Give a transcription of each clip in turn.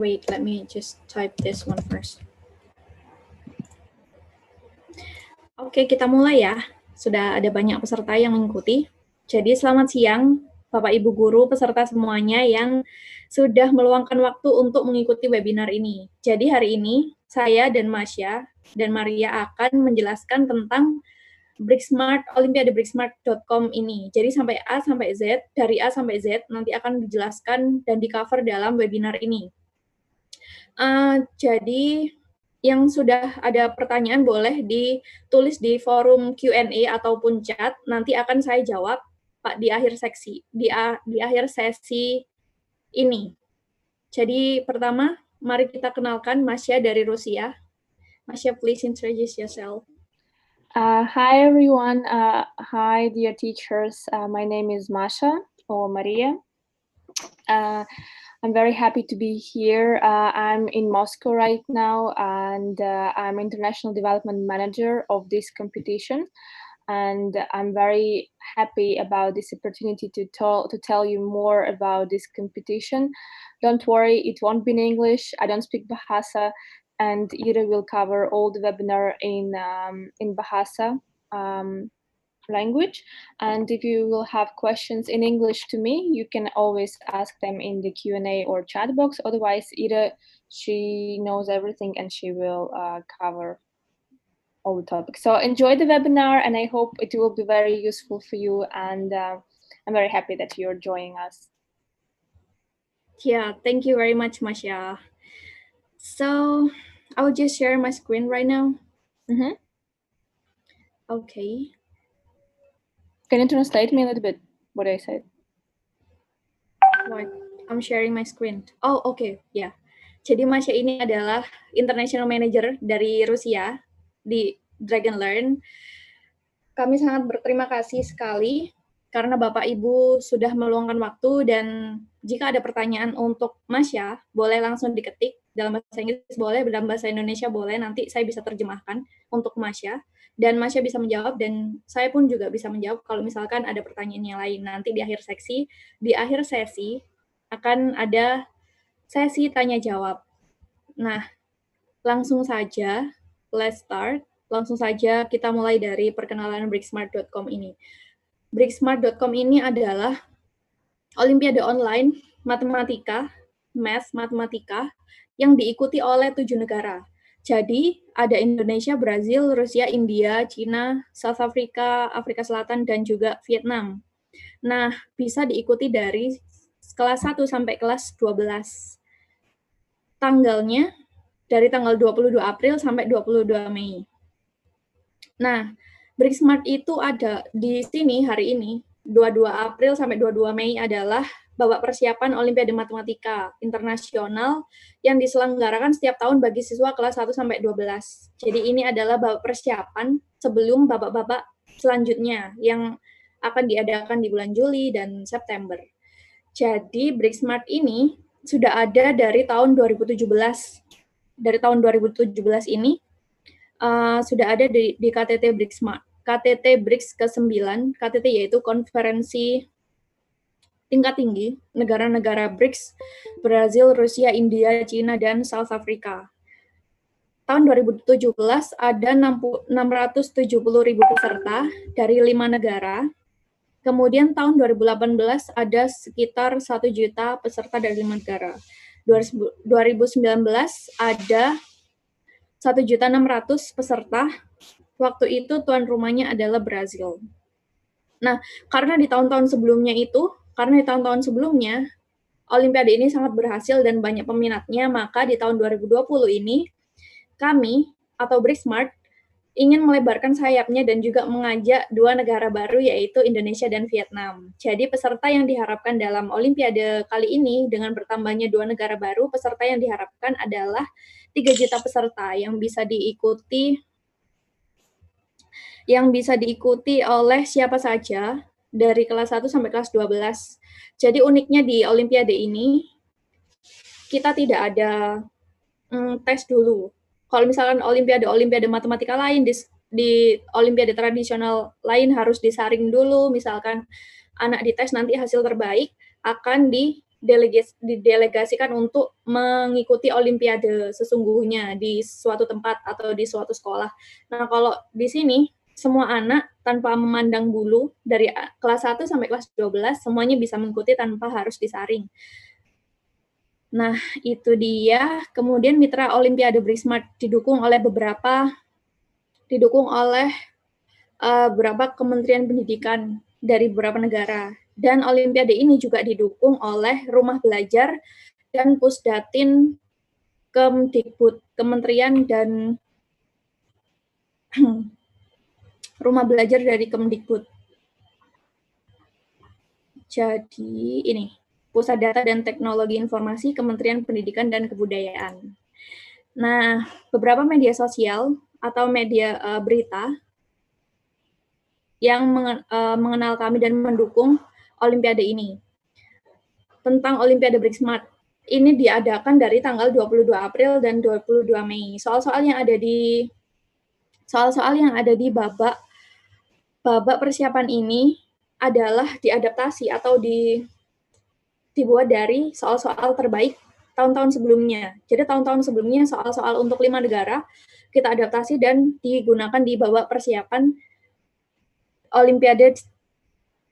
Wait, let me just type this one first. Oke, kita mulai ya. Sudah ada banyak peserta yang mengikuti. Jadi selamat siang, Bapak Ibu Guru, peserta semuanya yang sudah meluangkan waktu untuk mengikuti webinar ini. Jadi hari ini saya dan Masya dan Maria akan menjelaskan tentang BricsSmart, Olimpiade BricsSmart.com ini. Jadi sampai A sampai Z, dari A sampai Z nanti akan dijelaskan dan di-cover dalam webinar ini. Jadi yang sudah ada pertanyaan boleh ditulis di forum Q&A ataupun chat, nanti akan saya jawab Pak di akhir sesi ini. Jadi pertama, mari kita kenalkan Masya dari Rusia. Masya, please introduce yourself. Hi everyone. Hi dear teachers. My name is Masha or Maria. I'm very happy to be here. I'm in Moscow right now, and I'm International Development Manager of this competition. And I'm very happy about this opportunity to tell you more about this competition. Don't worry, it won't be in English. I don't speak Bahasa, and Ira will cover all the webinar in Bahasa language. And if you will have questions in English to me, you can always ask them in the Q&A or chat box. Otherwise, Ira, she knows everything and she will cover all the topics. So enjoy the webinar, and I hope it will be very useful for you. And I'm very happy that you're joining us. Yeah, thank you very much, Masya. So I will just share my screen right now. Okay. Can you translate me a little bit what I said? What? I'm sharing my screen. Oh, okay. Ya. Jadi Masya ini adalah International Manager dari Rusia di DragonLearn. Kami sangat berterima kasih sekali karena Bapak Ibu sudah meluangkan waktu, dan jika ada pertanyaan untuk Masya, boleh langsung diketik dalam bahasa Inggris boleh, dalam bahasa Indonesia boleh, nanti saya bisa terjemahkan untuk Masya, dan Masya bisa menjawab, dan saya pun juga bisa menjawab kalau misalkan ada pertanyaan yang lain. Nanti di akhir sesi akan ada sesi tanya jawab. Nah, langsung saja, let's start. Langsung saja kita mulai dari perkenalan BricsSmart.com ini. BricsSmart.com ini adalah Olimpiade online matematika, matematika, yang diikuti oleh 7 negara. Jadi, ada Indonesia, Brazil, Rusia, India, China, South Africa, Afrika Selatan, dan juga Vietnam. Nah, bisa diikuti dari kelas 1 sampai kelas 12. Tanggalnya dari tanggal 22 April sampai 22 Mei. Nah, BricsSmart itu ada di sini hari ini, 22 April sampai 22 Mei adalah babak persiapan Olimpiade Matematika Internasional yang diselenggarakan setiap tahun bagi siswa kelas 1 sampai 12. Jadi ini adalah babak persiapan sebelum babak-babak selanjutnya yang akan diadakan di bulan Juli dan September. Jadi BricsSmart ini sudah ada dari tahun 2017. Dari tahun 2017 ini sudah ada di KTT BricsSmart. KTT BRICS ke-9, KTT yaitu konferensi tingkat tinggi negara-negara BRICS, Brazil, Rusia, India, China, dan South Africa. Tahun 2017 ada 670.000 peserta dari 5 negara. Kemudian tahun 2018 ada sekitar 1 juta peserta dari 5 negara. 2019 ada 1.600.000 peserta. Waktu itu tuan rumahnya adalah Brazil. Nah, karena di tahun-tahun sebelumnya, Olimpiade ini sangat berhasil dan banyak peminatnya, maka di tahun 2020 ini, kami, atau BricsSmart, ingin melebarkan sayapnya dan juga mengajak 2 negara baru, yaitu Indonesia dan Vietnam. Jadi peserta yang diharapkan dalam Olimpiade kali ini, dengan bertambahnya 2 negara baru, peserta yang diharapkan adalah 3 juta peserta yang bisa diikuti oleh siapa saja dari kelas 1 sampai kelas 12. Jadi uniknya di Olimpiade ini, kita tidak ada tes dulu. Kalau misalkan Olimpiade matematika lain, di Olimpiade tradisional lain harus disaring dulu, misalkan anak dites nanti hasil terbaik akan didelegasikan untuk mengikuti olimpiade sesungguhnya di suatu tempat atau di suatu sekolah. Nah, kalau di sini semua anak tanpa memandang bulu dari kelas 1 sampai kelas 12 semuanya bisa mengikuti tanpa harus disaring. Nah, itu dia. Kemudian mitra Olimpiade BRISMART didukung oleh beberapa beberapa kementerian pendidikan dari beberapa negara. Dan Olimpiade ini juga didukung oleh Rumah Belajar dan Pusdatin Kemdikbud, Kementerian dan Rumah Belajar dari Kemdikbud. Jadi ini, Pusat Data dan Teknologi Informasi Kementerian Pendidikan dan Kebudayaan. Nah, beberapa media sosial atau media berita yang mengenal kami dan mendukung Olimpiade ini. Tentang Olimpiade BRISMART, ini diadakan dari tanggal 22 April dan 22 Mei. Soal-soal yang ada di babak persiapan ini adalah diadaptasi atau dibuat dari soal-soal terbaik tahun-tahun sebelumnya. Jadi tahun-tahun sebelumnya soal-soal untuk 5 negara kita adaptasi dan digunakan di babak persiapan Olimpiade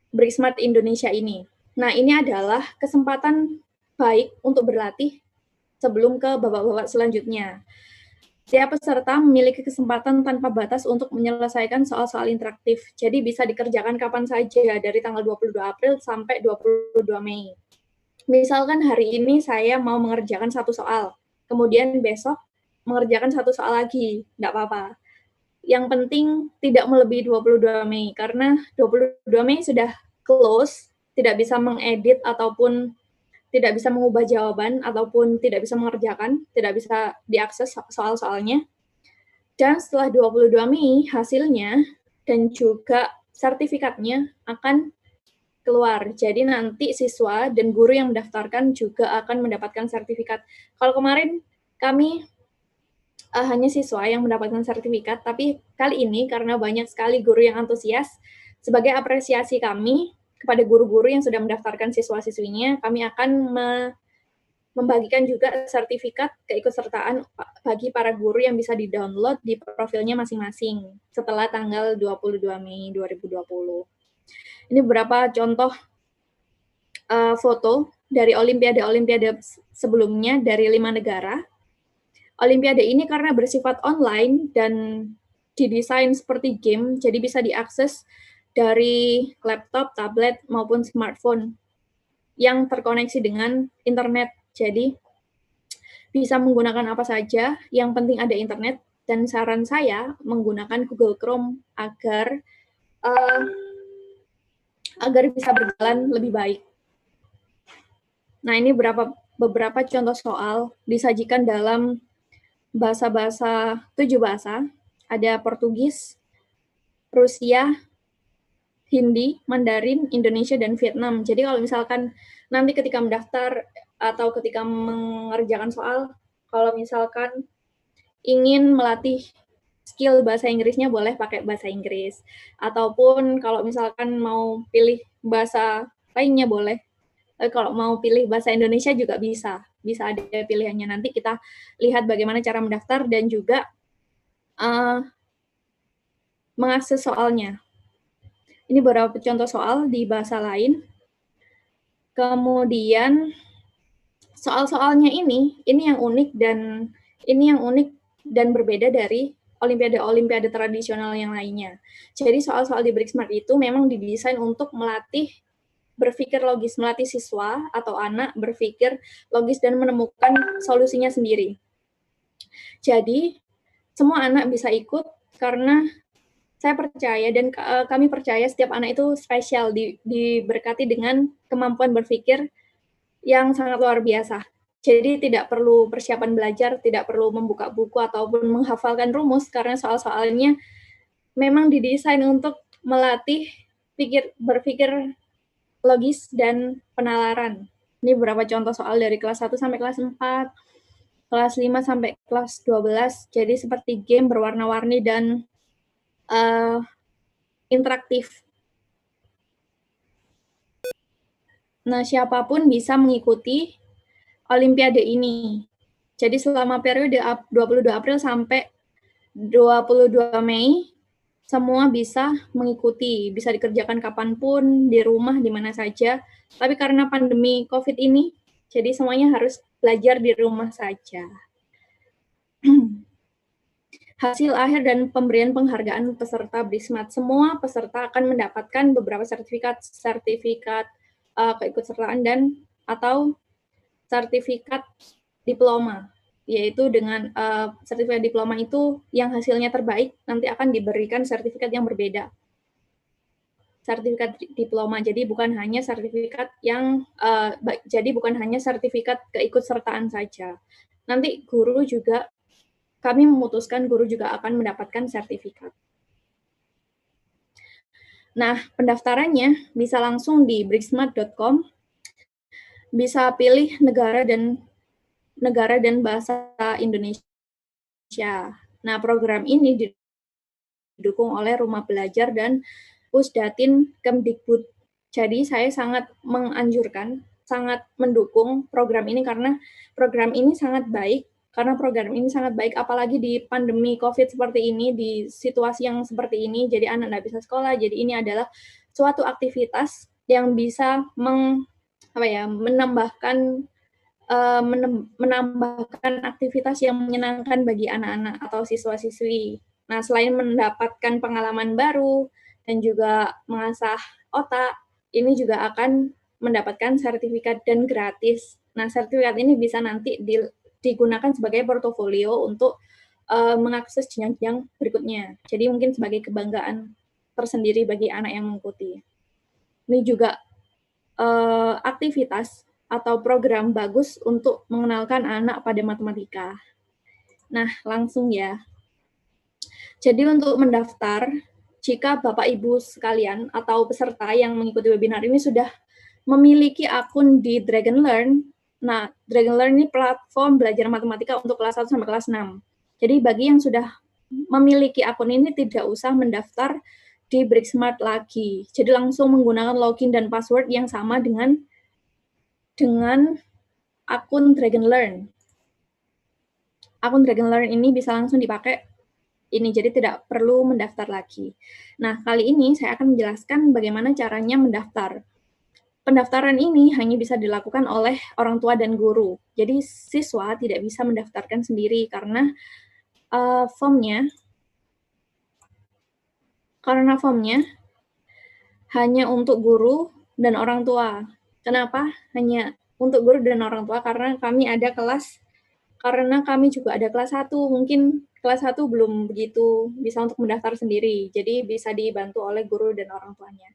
BRISMART Indonesia ini. Nah, ini adalah kesempatan baik untuk berlatih sebelum ke babak-babak selanjutnya. Setiap peserta memiliki kesempatan tanpa batas untuk menyelesaikan soal-soal interaktif. Jadi bisa dikerjakan kapan saja dari tanggal 22 April sampai 22 Mei. Misalkan hari ini saya mau mengerjakan satu soal, kemudian besok mengerjakan satu soal lagi, nggak apa-apa. Yang penting tidak melebihi 22 Mei, karena 22 Mei sudah close, tidak bisa mengedit ataupun tidak bisa mengubah jawaban ataupun tidak bisa mengerjakan, tidak bisa diakses soal-soalnya. Dan setelah 22 Mei hasilnya dan juga sertifikatnya akan keluar. Jadi nanti siswa dan guru yang mendaftarkan juga akan mendapatkan sertifikat. Kalau kemarin kami hanya siswa yang mendapatkan sertifikat, tapi kali ini karena banyak sekali guru yang antusias, sebagai apresiasi kami kepada guru-guru yang sudah mendaftarkan siswa-siswinya, kami akan membagikan juga sertifikat keikutsertaan bagi para guru yang bisa di-download di profilnya masing-masing setelah tanggal 22 Mei 2020. Ini beberapa contoh foto dari Olimpiade-Olimpiade sebelumnya dari 5 negara. Olimpiade ini karena bersifat online dan didesain seperti game, jadi bisa diakses dari laptop, tablet, maupun smartphone yang terkoneksi dengan internet. Jadi bisa menggunakan apa saja, yang penting ada internet, dan saran saya menggunakan Google Chrome agar bisa berjalan lebih baik. Nah, ini beberapa contoh soal disajikan dalam bahasa-bahasa 7 bahasa. Ada Portugis, Rusia, Hindi, Mandarin, Indonesia, dan Vietnam. Jadi kalau misalkan nanti ketika mendaftar atau ketika mengerjakan soal, kalau misalkan ingin melatih skill bahasa Inggrisnya boleh pakai bahasa Inggris. Ataupun kalau misalkan mau pilih bahasa lainnya boleh. Kalau mau pilih bahasa Indonesia juga bisa. Bisa ada pilihannya. Nanti kita lihat bagaimana cara mendaftar dan juga mengakses soalnya. Ini beberapa contoh soal di bahasa lain. Kemudian soal-soalnya ini yang unik dan berbeda dari olimpiade tradisional yang lainnya. Jadi soal-soal di BRISMART itu memang didesain untuk melatih berpikir logis, melatih siswa atau anak berpikir logis dan menemukan solusinya sendiri. Jadi semua anak bisa ikut karena saya percaya dan kami percaya setiap anak itu spesial, diberkati dengan kemampuan berpikir yang sangat luar biasa. Jadi tidak perlu persiapan belajar, tidak perlu membuka buku ataupun menghafalkan rumus karena soal-soalnya memang didesain untuk melatih berpikir logis dan penalaran. Ini beberapa contoh soal dari kelas 1 sampai kelas 4, kelas 5 sampai kelas 12. Jadi seperti game berwarna-warni dan interaktif. Nah, siapapun bisa mengikuti Olimpiade ini. Jadi selama periode 22 April sampai 22 Mei, semua bisa mengikuti, bisa dikerjakan kapanpun, di rumah, di mana saja. Tapi karena pandemi COVID ini, jadi semuanya harus belajar di rumah saja. Hasil akhir dan pemberian penghargaan peserta BRISMAT. Semua peserta akan mendapatkan beberapa sertifikat keikutsertaan dan atau sertifikat diploma, yaitu dengan sertifikat diploma itu yang hasilnya terbaik nanti akan diberikan sertifikat yang berbeda. Sertifikat diploma, jadi bukan hanya sertifikat keikutsertaan saja. Nanti kami memutuskan guru juga akan mendapatkan sertifikat. Nah, pendaftarannya bisa langsung di briksmat.com, bisa pilih negara dan bahasa Indonesia. Nah, program ini didukung oleh Rumah Belajar dan Pusdatin Kemdikbud. Jadi saya sangat menganjurkan, sangat mendukung program ini karena program ini sangat baik, apalagi di pandemi COVID seperti ini, di situasi yang seperti ini, jadi anak nggak bisa sekolah, jadi ini adalah suatu aktivitas yang bisa menambahkan aktivitas yang menyenangkan bagi anak-anak atau siswa-siswi. Nah, selain mendapatkan pengalaman baru dan juga mengasah otak, ini juga akan mendapatkan sertifikat dan gratis. Nah, sertifikat ini bisa nanti digunakan sebagai portofolio untuk mengakses jenjang berikutnya. Jadi mungkin sebagai kebanggaan tersendiri bagi anak yang mengikuti. Ini juga aktivitas atau program bagus untuk mengenalkan anak pada matematika. Nah, langsung ya. Jadi untuk mendaftar, jika Bapak Ibu sekalian atau peserta yang mengikuti webinar ini sudah memiliki akun di Dragon Learn, nah, Dragon Learn ini platform belajar matematika untuk kelas 1 sampai kelas 6. Jadi bagi yang sudah memiliki akun ini tidak usah mendaftar di BRIKSMAT lagi. Jadi langsung menggunakan login dan password yang sama dengan akun Dragon Learn. Akun Dragon Learn ini bisa langsung dipakai ini, jadi tidak perlu mendaftar lagi. Nah, kali ini saya akan menjelaskan bagaimana caranya mendaftar. Pendaftaran ini hanya bisa dilakukan oleh orang tua dan guru. Jadi siswa tidak bisa mendaftarkan sendiri karena formnya hanya untuk guru dan orang tua. Kenapa hanya untuk guru dan orang tua? Karena kami juga ada kelas 1, mungkin kelas 1 belum begitu bisa untuk mendaftar sendiri, jadi bisa dibantu oleh guru dan orang tuanya.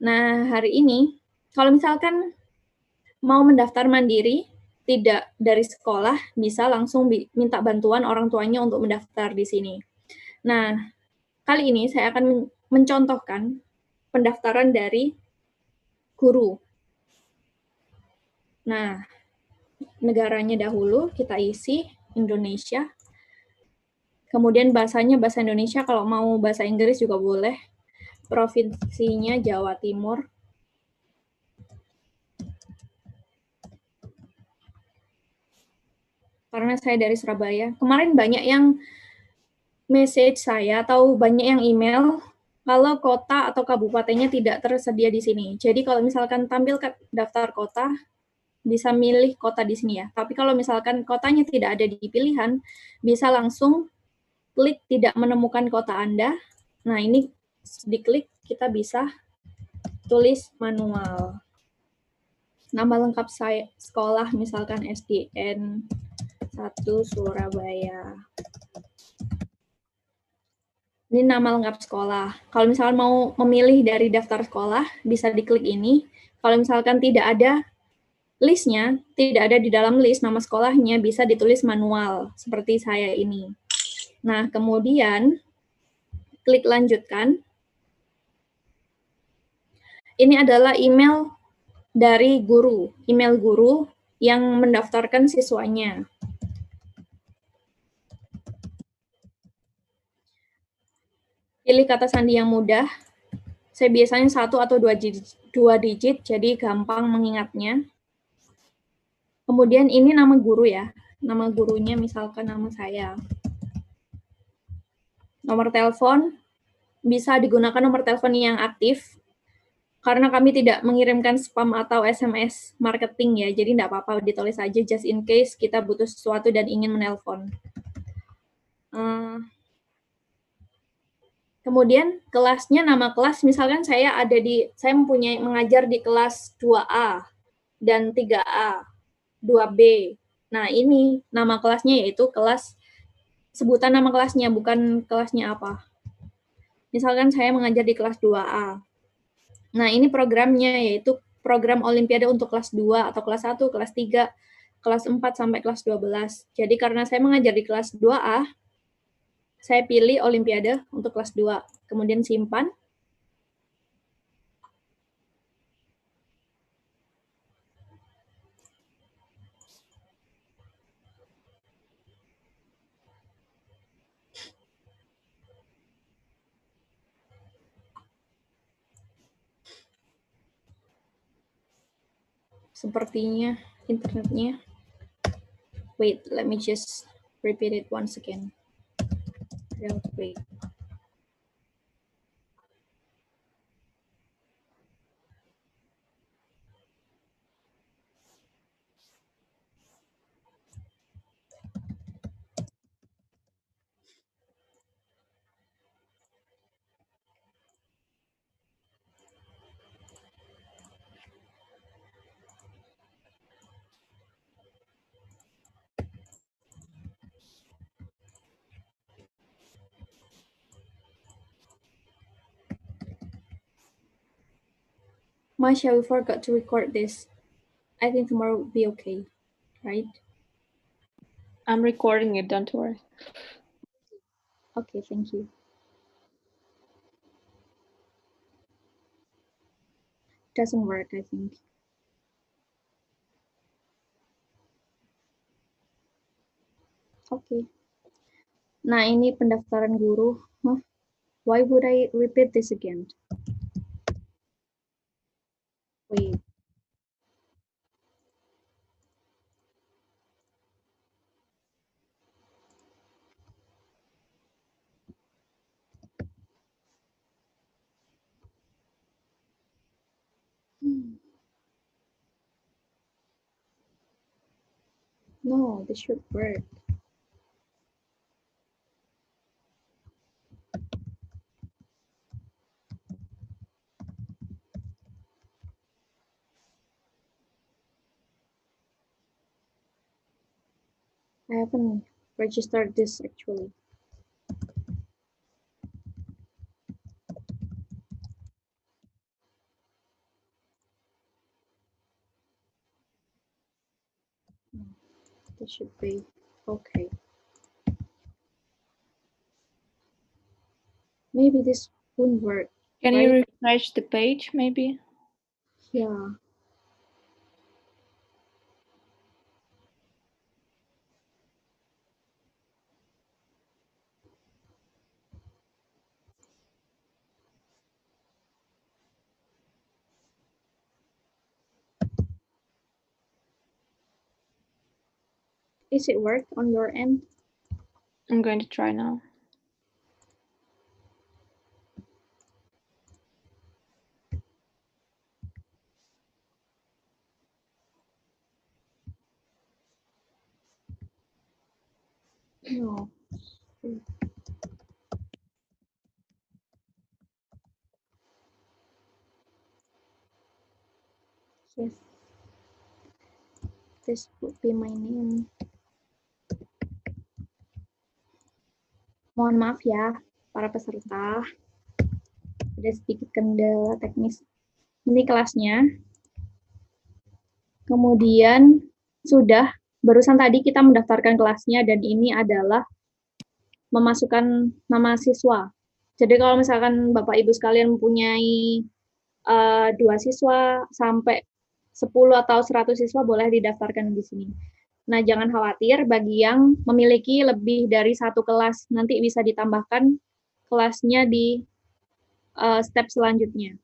Nah, hari ini, kalau misalkan mau mendaftar mandiri, tidak dari sekolah, bisa langsung minta bantuan orang tuanya untuk mendaftar di sini. Nah, kali ini saya akan mencontohkan pendaftaran dari guru. Nah, negaranya dahulu kita isi Indonesia. Kemudian bahasanya bahasa Indonesia, kalau mau bahasa Inggris juga boleh. Provinsinya Jawa Timur. Karena saya dari Surabaya. Kemarin banyak yang message saya atau banyak yang email kalau kota atau kabupatennya tidak tersedia di sini. Jadi kalau misalkan tampil ke daftar kota, bisa milih kota di sini ya. Tapi kalau misalkan kotanya tidak ada di pilihan, bisa langsung klik tidak menemukan kota Anda. Nah, ini diklik, kita bisa tulis manual. Nama lengkap saya sekolah, misalkan SDN 1 Surabaya. Ini nama lengkap sekolah. Kalau misalkan mau memilih dari daftar sekolah, bisa diklik ini. Kalau misalkan tidak ada listnya, tidak ada di dalam list nama sekolahnya, bisa ditulis manual, seperti saya ini. Nah, kemudian klik lanjutkan. Ini adalah email dari guru, email guru yang mendaftarkan siswanya. Pilih kata sandi yang mudah. Saya biasanya 1 atau 2 digit, jadi gampang mengingatnya. Kemudian ini nama guru ya. Nama gurunya misalkan nama saya. Nomor telepon, bisa digunakan nomor telepon yang aktif, karena kami tidak mengirimkan spam atau SMS marketing ya, jadi nggak apa-apa ditulis aja just in case kita butuh sesuatu dan ingin menelpon. Kemudian kelasnya, nama kelas, misalkan saya mempunyai mengajar di kelas 2A dan 3A, 2B. Nah, ini nama kelasnya yaitu kelas, sebutan nama kelasnya, bukan kelasnya apa. Misalkan saya mengajar di kelas 2A. Nah, ini programnya, yaitu program Olimpiade untuk kelas 2 atau kelas 1, kelas 3, kelas 4, sampai kelas 12. Jadi karena saya mengajar di kelas 2A, saya pilih Olimpiade untuk kelas 2. Kemudian simpan. Sepertinya internetnya. Wait, let me just repeat it once again. Real quick. Masha, we forgot to record this. I think tomorrow will be okay, right? I'm recording it, don't worry. Okay, thank you. Doesn't work, I think. Okay. Nah, ini pendaftaran guru. Huh? Why would I repeat this again? Wait. No, this should work. I haven't registered this actually. This should be okay. Maybe this won't work. Can right? you refresh the page, maybe? Yeah. Is it work on your end? I'm going to try now. No. Yes. This would be my name. Mohon maaf ya, para peserta. Ada sedikit kendala teknis. Ini kelasnya. Kemudian barusan tadi kita mendaftarkan kelasnya dan ini adalah memasukkan nama siswa. Jadi kalau misalkan Bapak Ibu sekalian mempunyai 2 siswa sampai 10 atau 100 siswa boleh didaftarkan di sini. Nah, jangan khawatir bagi yang memiliki lebih dari 1 kelas, nanti bisa ditambahkan kelasnya di step selanjutnya.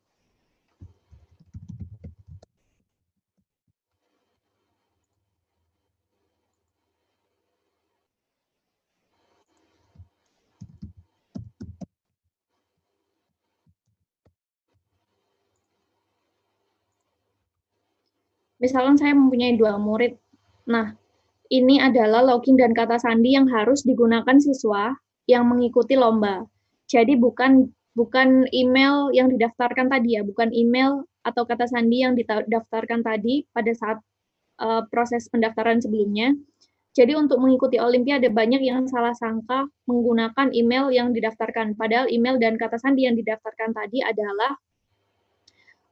Misalkan saya mempunyai 2 murid. Nah, ini adalah login dan kata sandi yang harus digunakan siswa yang mengikuti lomba. Jadi bukan email yang didaftarkan tadi ya, bukan email atau kata sandi yang didaftarkan tadi pada saat proses pendaftaran sebelumnya. Jadi untuk mengikuti Olimpiade banyak yang salah sangka menggunakan email yang didaftarkan. Padahal email dan kata sandi yang didaftarkan tadi adalah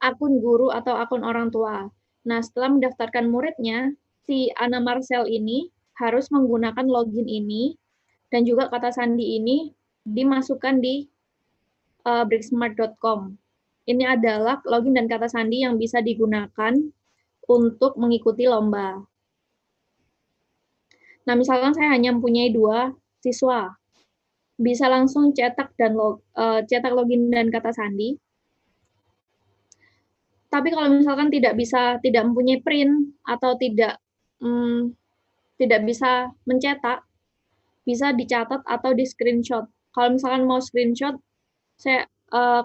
akun guru atau akun orang tua. Nah, setelah mendaftarkan muridnya, si Ana Marcel ini harus menggunakan login ini dan juga kata sandi ini dimasukkan di bricksmart.com. Ini adalah login dan kata sandi yang bisa digunakan untuk mengikuti lomba. Nah, misalkan saya hanya mempunyai 2 siswa, bisa langsung cetak login dan kata sandi. Tapi kalau misalkan tidak mempunyai print atau tidak bisa mencetak, bisa dicatat atau di-screenshot. Kalau misalkan mau screenshot,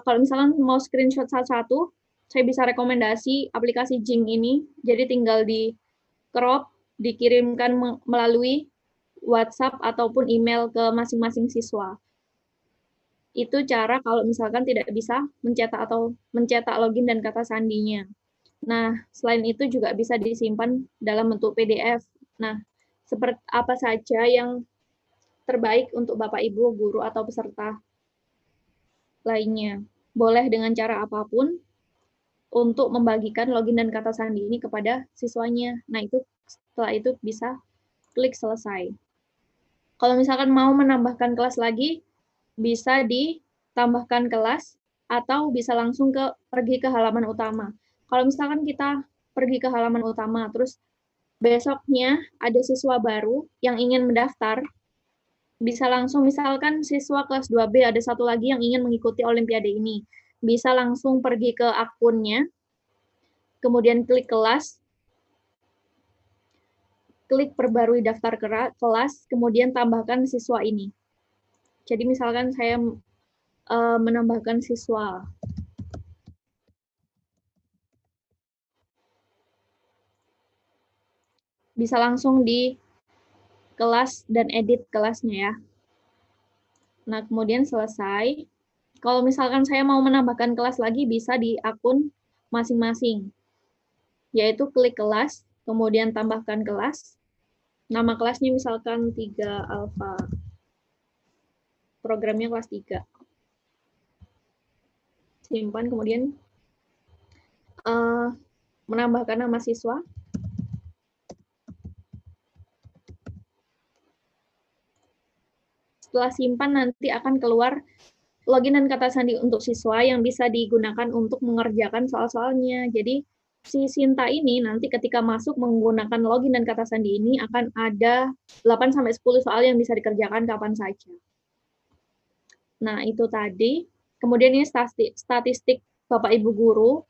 kalau misalkan mau screenshot satu-satu, saya bisa rekomendasi aplikasi Jing ini. Jadi tinggal di-crop, dikirimkan melalui WhatsApp ataupun email ke masing-masing siswa. Itu cara kalau misalkan tidak bisa mencetak login dan kata sandinya. Nah, selain itu juga bisa disimpan dalam bentuk PDF. Nah, seperti apa saja yang terbaik untuk Bapak Ibu, guru atau peserta lainnya. Boleh dengan cara apapun untuk membagikan login dan kata sandi ini kepada siswanya. Nah, setelah itu bisa klik selesai. Kalau misalkan mau menambahkan kelas lagi, bisa ditambahkan kelas atau bisa langsung pergi ke halaman utama. Kalau misalkan kita pergi ke halaman utama, terus besoknya ada siswa baru yang ingin mendaftar, bisa langsung misalkan siswa kelas 2B ada satu lagi yang ingin mengikuti Olimpiade ini. Bisa langsung pergi ke akunnya, kemudian klik kelas, klik perbarui daftar kelas, kemudian tambahkan siswa ini. Jadi misalkan saya menambahkan siswa. Bisa langsung di kelas dan edit kelasnya ya. Nah, kemudian selesai. Kalau misalkan saya mau menambahkan kelas lagi, bisa di akun masing-masing. Yaitu klik kelas, kemudian tambahkan kelas. Nama kelasnya misalkan 3 Alpha. Programnya kelas 3. Simpan, kemudian menambahkan nama siswa. Setelah simpan, nanti akan keluar login dan kata sandi untuk siswa yang bisa digunakan untuk mengerjakan soal-soalnya. Jadi, si Sinta ini nanti ketika masuk menggunakan login dan kata sandi ini akan ada 8-10 soal yang bisa dikerjakan kapan saja. Nah, itu tadi. Kemudian ini statistik Bapak Ibu guru.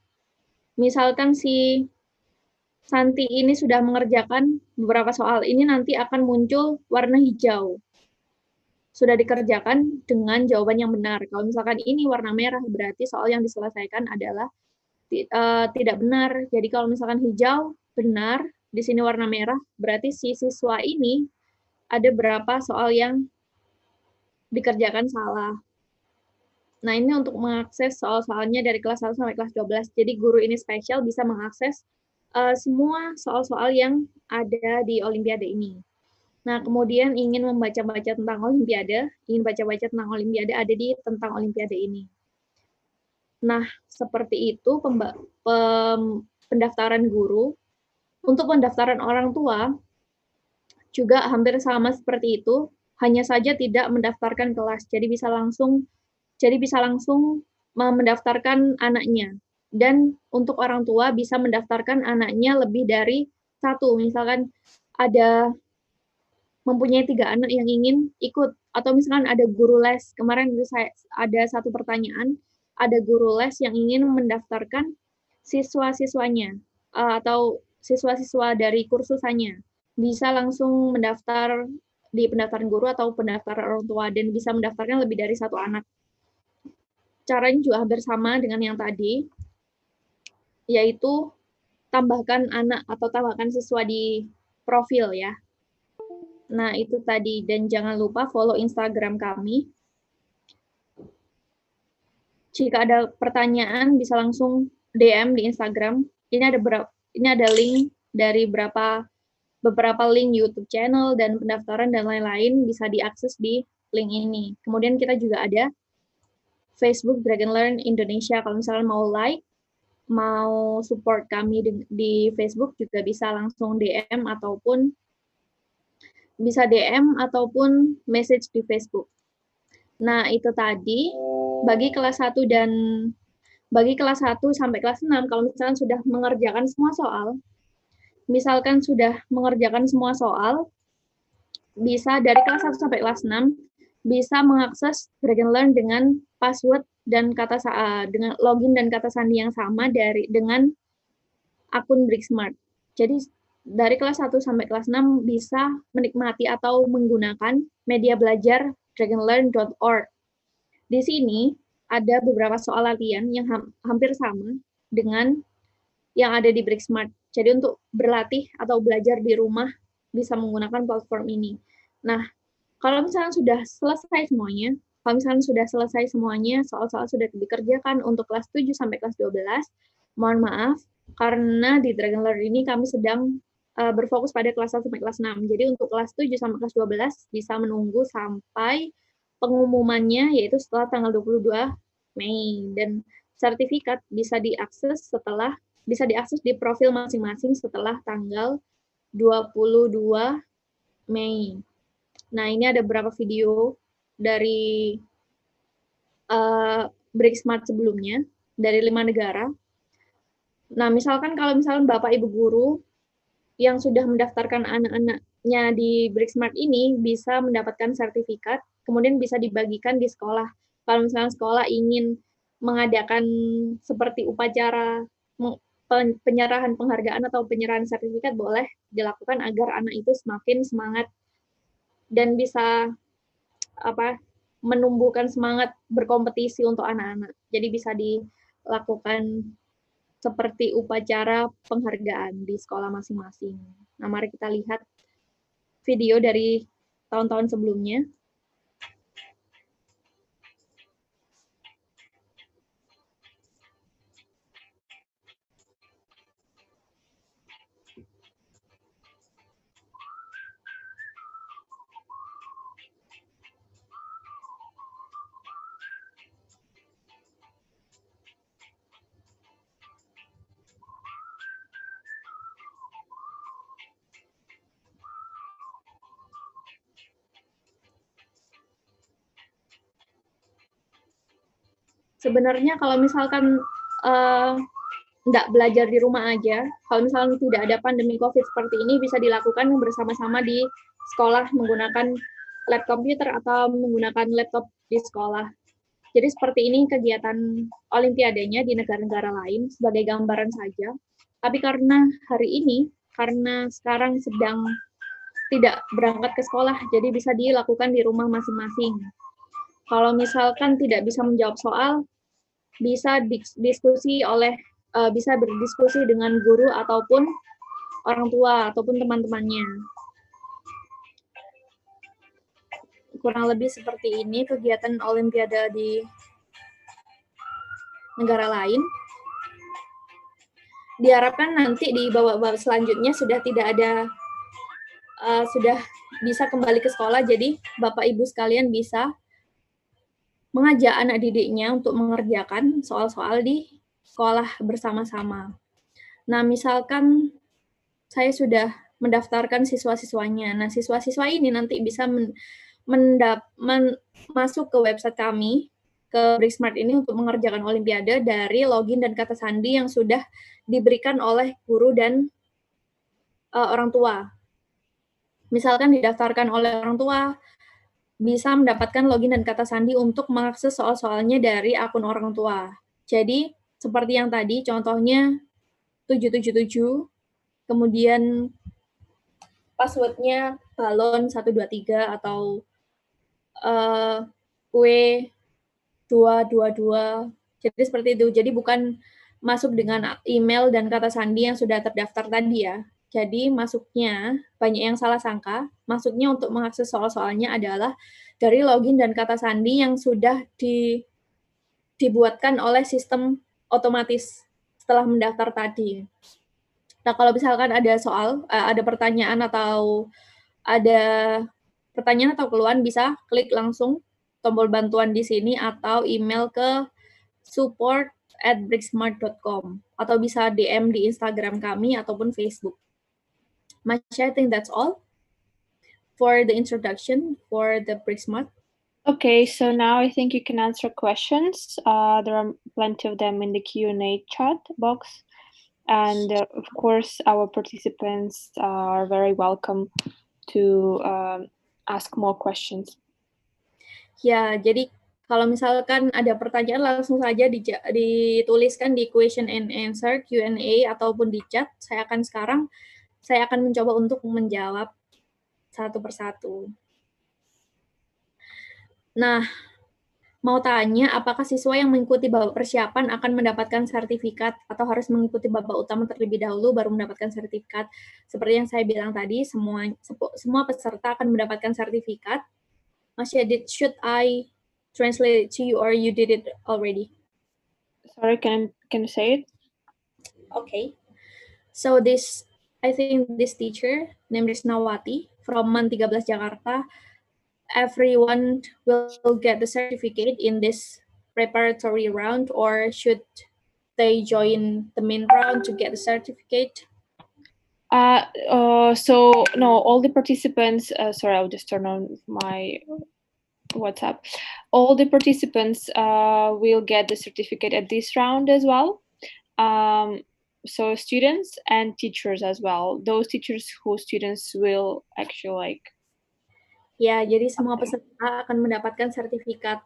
Misalkan si Santi ini sudah mengerjakan beberapa soal, ini nanti akan muncul warna hijau. Sudah dikerjakan dengan jawaban yang benar. Kalau misalkan ini warna merah, berarti soal yang diselesaikan adalah tidak benar. Jadi kalau misalkan hijau, benar, di sini warna merah, berarti si siswa ini ada berapa soal yang dikerjakan salah. Nah, ini untuk mengakses soal-soalnya dari kelas 1 sampai kelas 12. Jadi guru ini spesial bisa mengakses semua soal-soal yang ada di Olimpiade ini. Nah, kemudian ingin membaca-baca tentang Olimpiade, ada di tentang Olimpiade ini. Nah, seperti itu pendaftaran guru. Untuk pendaftaran orang tua, juga hampir sama seperti itu, hanya saja tidak mendaftarkan kelas. Jadi bisa langsung mendaftarkan anaknya. Dan untuk orang tua bisa mendaftarkan anaknya lebih dari 1. Misalkan mempunyai 3 anak yang ingin ikut, atau misalkan ada guru les. Kemarin ada satu pertanyaan, ada guru les yang ingin mendaftarkan siswa-siswanya atau siswa-siswa dari kursusannya, bisa langsung mendaftar di pendaftaran guru atau pendaftaran orang tua dan bisa mendaftarkan lebih dari 1 anak. Caranya juga hampir sama dengan yang tadi, yaitu tambahkan anak atau tambahkan siswa di profil ya. Nah, itu tadi, dan jangan lupa follow Instagram kami. Jika ada pertanyaan bisa langsung DM di Instagram. Ini ada link dari beberapa link YouTube channel dan pendaftaran dan lain-lain bisa diakses di link ini. Kemudian kita juga ada Facebook Dragon Learn Indonesia. Kalau misalnya mau like, mau support kami di Facebook juga bisa langsung DM ataupun message di Facebook. Nah, itu tadi bagi kelas 1 sampai kelas 6 kalau misalkan sudah mengerjakan semua soal, bisa dari kelas 1 sampai kelas 6 bisa mengakses Dragon Learn dengan password dan dengan login dan kata sandi yang sama dengan akun Bricksmart. Jadi dari kelas 1 sampai kelas 6 bisa menikmati atau menggunakan media belajar dragonlearn.org. Di sini ada beberapa soal latihan yang hampir sama dengan yang ada di Bricksmart. Jadi untuk berlatih atau belajar di rumah bisa menggunakan platform ini. Nah, kalau misalnya sudah selesai semuanya, soal-soal sudah dikerjakan untuk kelas 7 sampai kelas 12, mohon maaf, karena di Dragon Learn ini kami sedang berfokus pada kelas 1 sampai kelas 6. Jadi untuk kelas 7 sampai kelas 12 bisa menunggu sampai pengumumannya, yaitu setelah tanggal 22 Mei. Dan sertifikat bisa diakses di profil masing-masing setelah tanggal 22 Mei. Nah, ini ada beberapa video dari Bricksmart sebelumnya, dari 5 negara. Nah, misalkan kalau Bapak Ibu guru yang sudah mendaftarkan anak-anaknya di Bricksmart ini bisa mendapatkan sertifikat, kemudian bisa dibagikan di sekolah. Kalau misalnya sekolah ingin mengadakan seperti upacara penyerahan penghargaan atau penyerahan sertifikat, boleh dilakukan agar anak itu semakin semangat dan bisa menumbuhkan semangat berkompetisi untuk anak-anak. Jadi bisa dilakukan seperti upacara penghargaan di sekolah masing-masing. Nah, mari kita lihat video dari tahun-tahun sebelumnya. Sebenarnya kalau misalkan nggak belajar di rumah aja, kalau misalnya tidak ada pandemi COVID seperti ini, bisa dilakukan bersama-sama di sekolah menggunakan lab komputer atau menggunakan laptop di sekolah. Jadi seperti ini kegiatan olimpiadanya di negara-negara lain sebagai gambaran saja. Tapi karena sekarang sedang tidak berangkat ke sekolah, jadi bisa dilakukan di rumah masing-masing. Kalau misalkan tidak bisa menjawab soal, bisa berdiskusi dengan guru ataupun orang tua ataupun teman-temannya. Kurang lebih seperti ini kegiatan olimpiade di negara lain. Diharapkan nanti di babak selanjutnya sudah bisa kembali ke sekolah, jadi Bapak Ibu sekalian bisa mengajak anak didiknya untuk mengerjakan soal-soal di sekolah bersama-sama. Nah, misalkan saya sudah mendaftarkan siswa-siswanya. Nah, siswa-siswa ini nanti bisa masuk ke website kami, ke Bricksmart ini untuk mengerjakan olimpiade dari login dan kata sandi yang sudah diberikan oleh guru dan orang tua. Misalkan didaftarkan oleh orang tua, bisa mendapatkan login dan kata sandi untuk mengakses soal-soalnya dari akun orang tua. Jadi, seperti yang tadi, contohnya 777, kemudian password-nya balon 123 atau W222. Jadi seperti itu. Jadi bukan masuk dengan email dan kata sandi yang sudah terdaftar tadi ya. Jadi masuknya, banyak yang salah sangka, masuknya untuk mengakses soal-soalnya adalah dari login dan kata sandi yang sudah dibuatkan oleh sistem otomatis setelah mendaftar tadi. Nah, kalau misalkan ada soal, ada pertanyaan atau ada pertanyaan atau keluhan, bisa klik langsung tombol bantuan di sini atau email ke support@bricksmart.com atau bisa DM di Instagram kami ataupun Facebook. Masya, I think that's all for the introduction for the Bricksmart. Okay, so now I think you can answer questions. There are plenty of them in the Q&A chat box. And of course, our participants are very welcome to ask more questions. Ya, jadi kalau misalkan ada pertanyaan langsung saja dituliskan di question and answer Q&A ataupun di chat. Saya akan mencoba untuk menjawab satu persatu. Nah, mau tanya apakah siswa yang mengikuti babak persiapan akan mendapatkan sertifikat atau harus mengikuti babak utama terlebih dahulu baru mendapatkan sertifikat? Seperti yang saya bilang tadi, semua peserta akan mendapatkan sertifikat. Masya, should I translate it to you or you did it already? Sorry, can you say it? Okay. So I think this teacher named Risnawati from MAN 13 Jakarta, everyone will get the certificate in this preparatory round, or should they join the main round to get the certificate? So no, all the participants, sorry, I'll just turn on my WhatsApp. All the participants will get the certificate at this round as well. So students and teachers as well. Those teachers whose students will actually Ya, jadi semua peserta akan mendapatkan sertifikat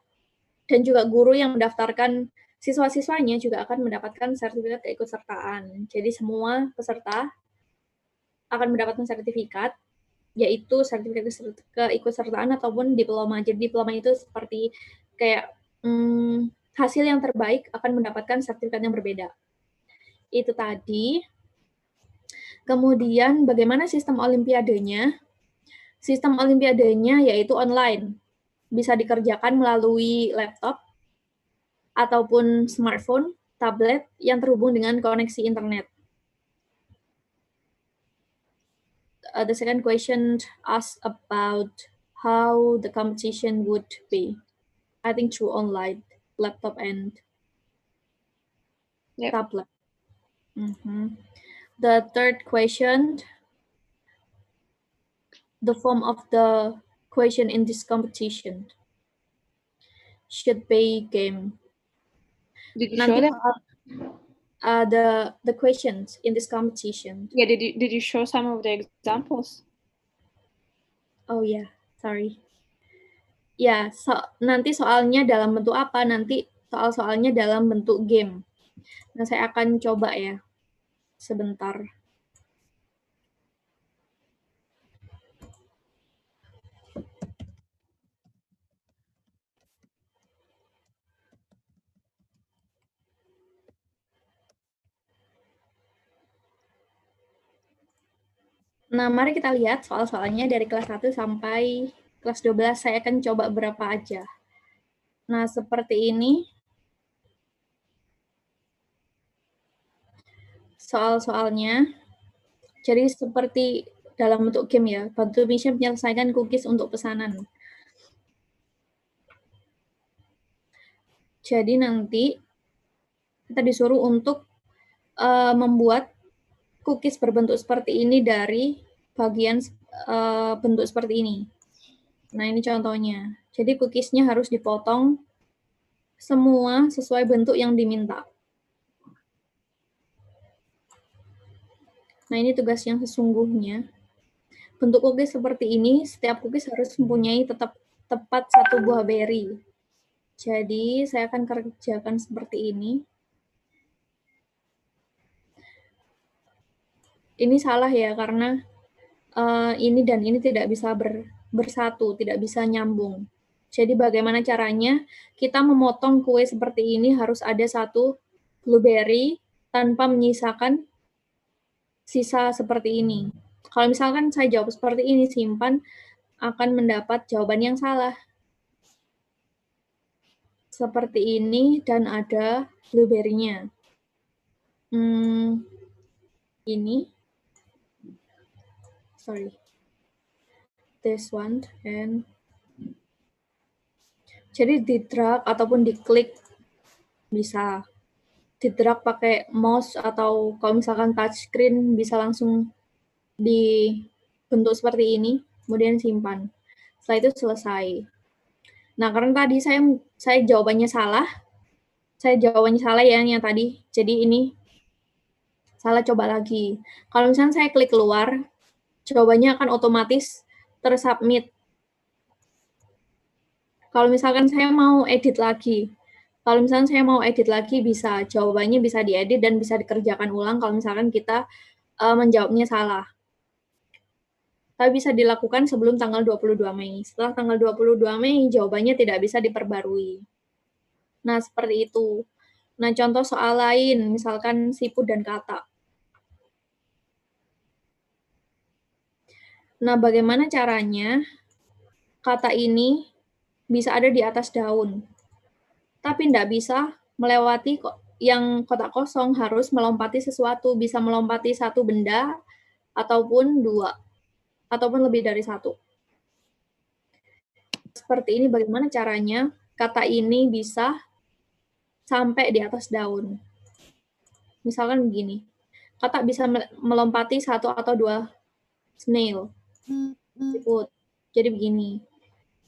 dan juga guru yang mendaftarkan siswa-siswanya juga akan mendapatkan sertifikat keikutsertaan. Jadi semua peserta akan mendapatkan sertifikat, yaitu sertifikat keikutsertaan ataupun diploma. Jadi diploma itu seperti kayak hasil yang terbaik akan mendapatkan sertifikat yang berbeda. Itu tadi. Kemudian bagaimana sistem olimpiadenya? Sistem olimpiadenya yaitu online. Bisa dikerjakan melalui laptop ataupun smartphone, tablet yang terhubung dengan koneksi internet. The second question asks about how the competition would be. I think through online, laptop and tablet. The third question, the form of the question in this competition should be game. Did you show them? The questions in this competition. Yeah, did you show some of the examples? Oh yeah, sorry. Ya, nanti soalnya dalam bentuk apa? Nanti soal-soalnya dalam bentuk game. Nah, saya akan coba ya. Sebentar. Nah, mari kita lihat soal-soalnya dari kelas 1 sampai kelas 12. Saya akan coba berapa aja. Nah, seperti ini. Soal-soalnya. Jadi seperti dalam bentuk game ya. Bantu Misha menyelesaikan cookies untuk pesanan. Jadi nanti kita disuruh untuk membuat cookies berbentuk seperti ini dari bagian bentuk seperti ini. Nah, ini contohnya. Jadi cookiesnya harus dipotong semua sesuai bentuk yang diminta. Nah, ini tugas yang sesungguhnya. Bentuk cookies seperti ini, setiap cookies harus mempunyai tetap tepat 1 buah berry. Jadi, saya akan kerjakan seperti ini. Ini salah ya, karena ini dan ini tidak bisa bersatu, tidak bisa nyambung. Jadi bagaimana caranya kita memotong kue seperti ini harus ada 1 blueberry tanpa menyisakan sisa seperti ini. Kalau misalkan saya jawab seperti ini, simpan akan mendapat jawaban yang salah. Seperti ini dan ada blueberry-nya. Ini. Sorry. This one and jadi di-drag ataupun diklik bisa. Di-drag pakai mouse atau kalau misalkan touchscreen bisa langsung dibentuk seperti ini, kemudian simpan. Setelah itu selesai. Nah, karena tadi saya jawabannya salah ya yang tadi. Jadi ini salah, coba lagi. Kalau misalnya saya klik keluar, jawabannya akan otomatis tersubmit. Kalau misalkan saya mau edit lagi bisa, jawabannya bisa diedit dan bisa dikerjakan ulang kalau misalkan kita menjawabnya salah. Tapi bisa dilakukan sebelum tanggal 22 Mei. Setelah tanggal 22 Mei, jawabannya tidak bisa diperbarui. Nah, seperti itu. Nah, contoh soal lain, misalkan siput dan kata. Nah, bagaimana caranya kata ini bisa ada di atas daun, tapi tidak bisa melewati yang kotak kosong, harus melompati sesuatu, bisa melompati 1 benda, ataupun 2, ataupun lebih dari 1. Seperti ini bagaimana caranya kata ini bisa sampai di atas daun. Misalkan begini, kata bisa melompati 1 atau 2 snail, siput. Jadi begini.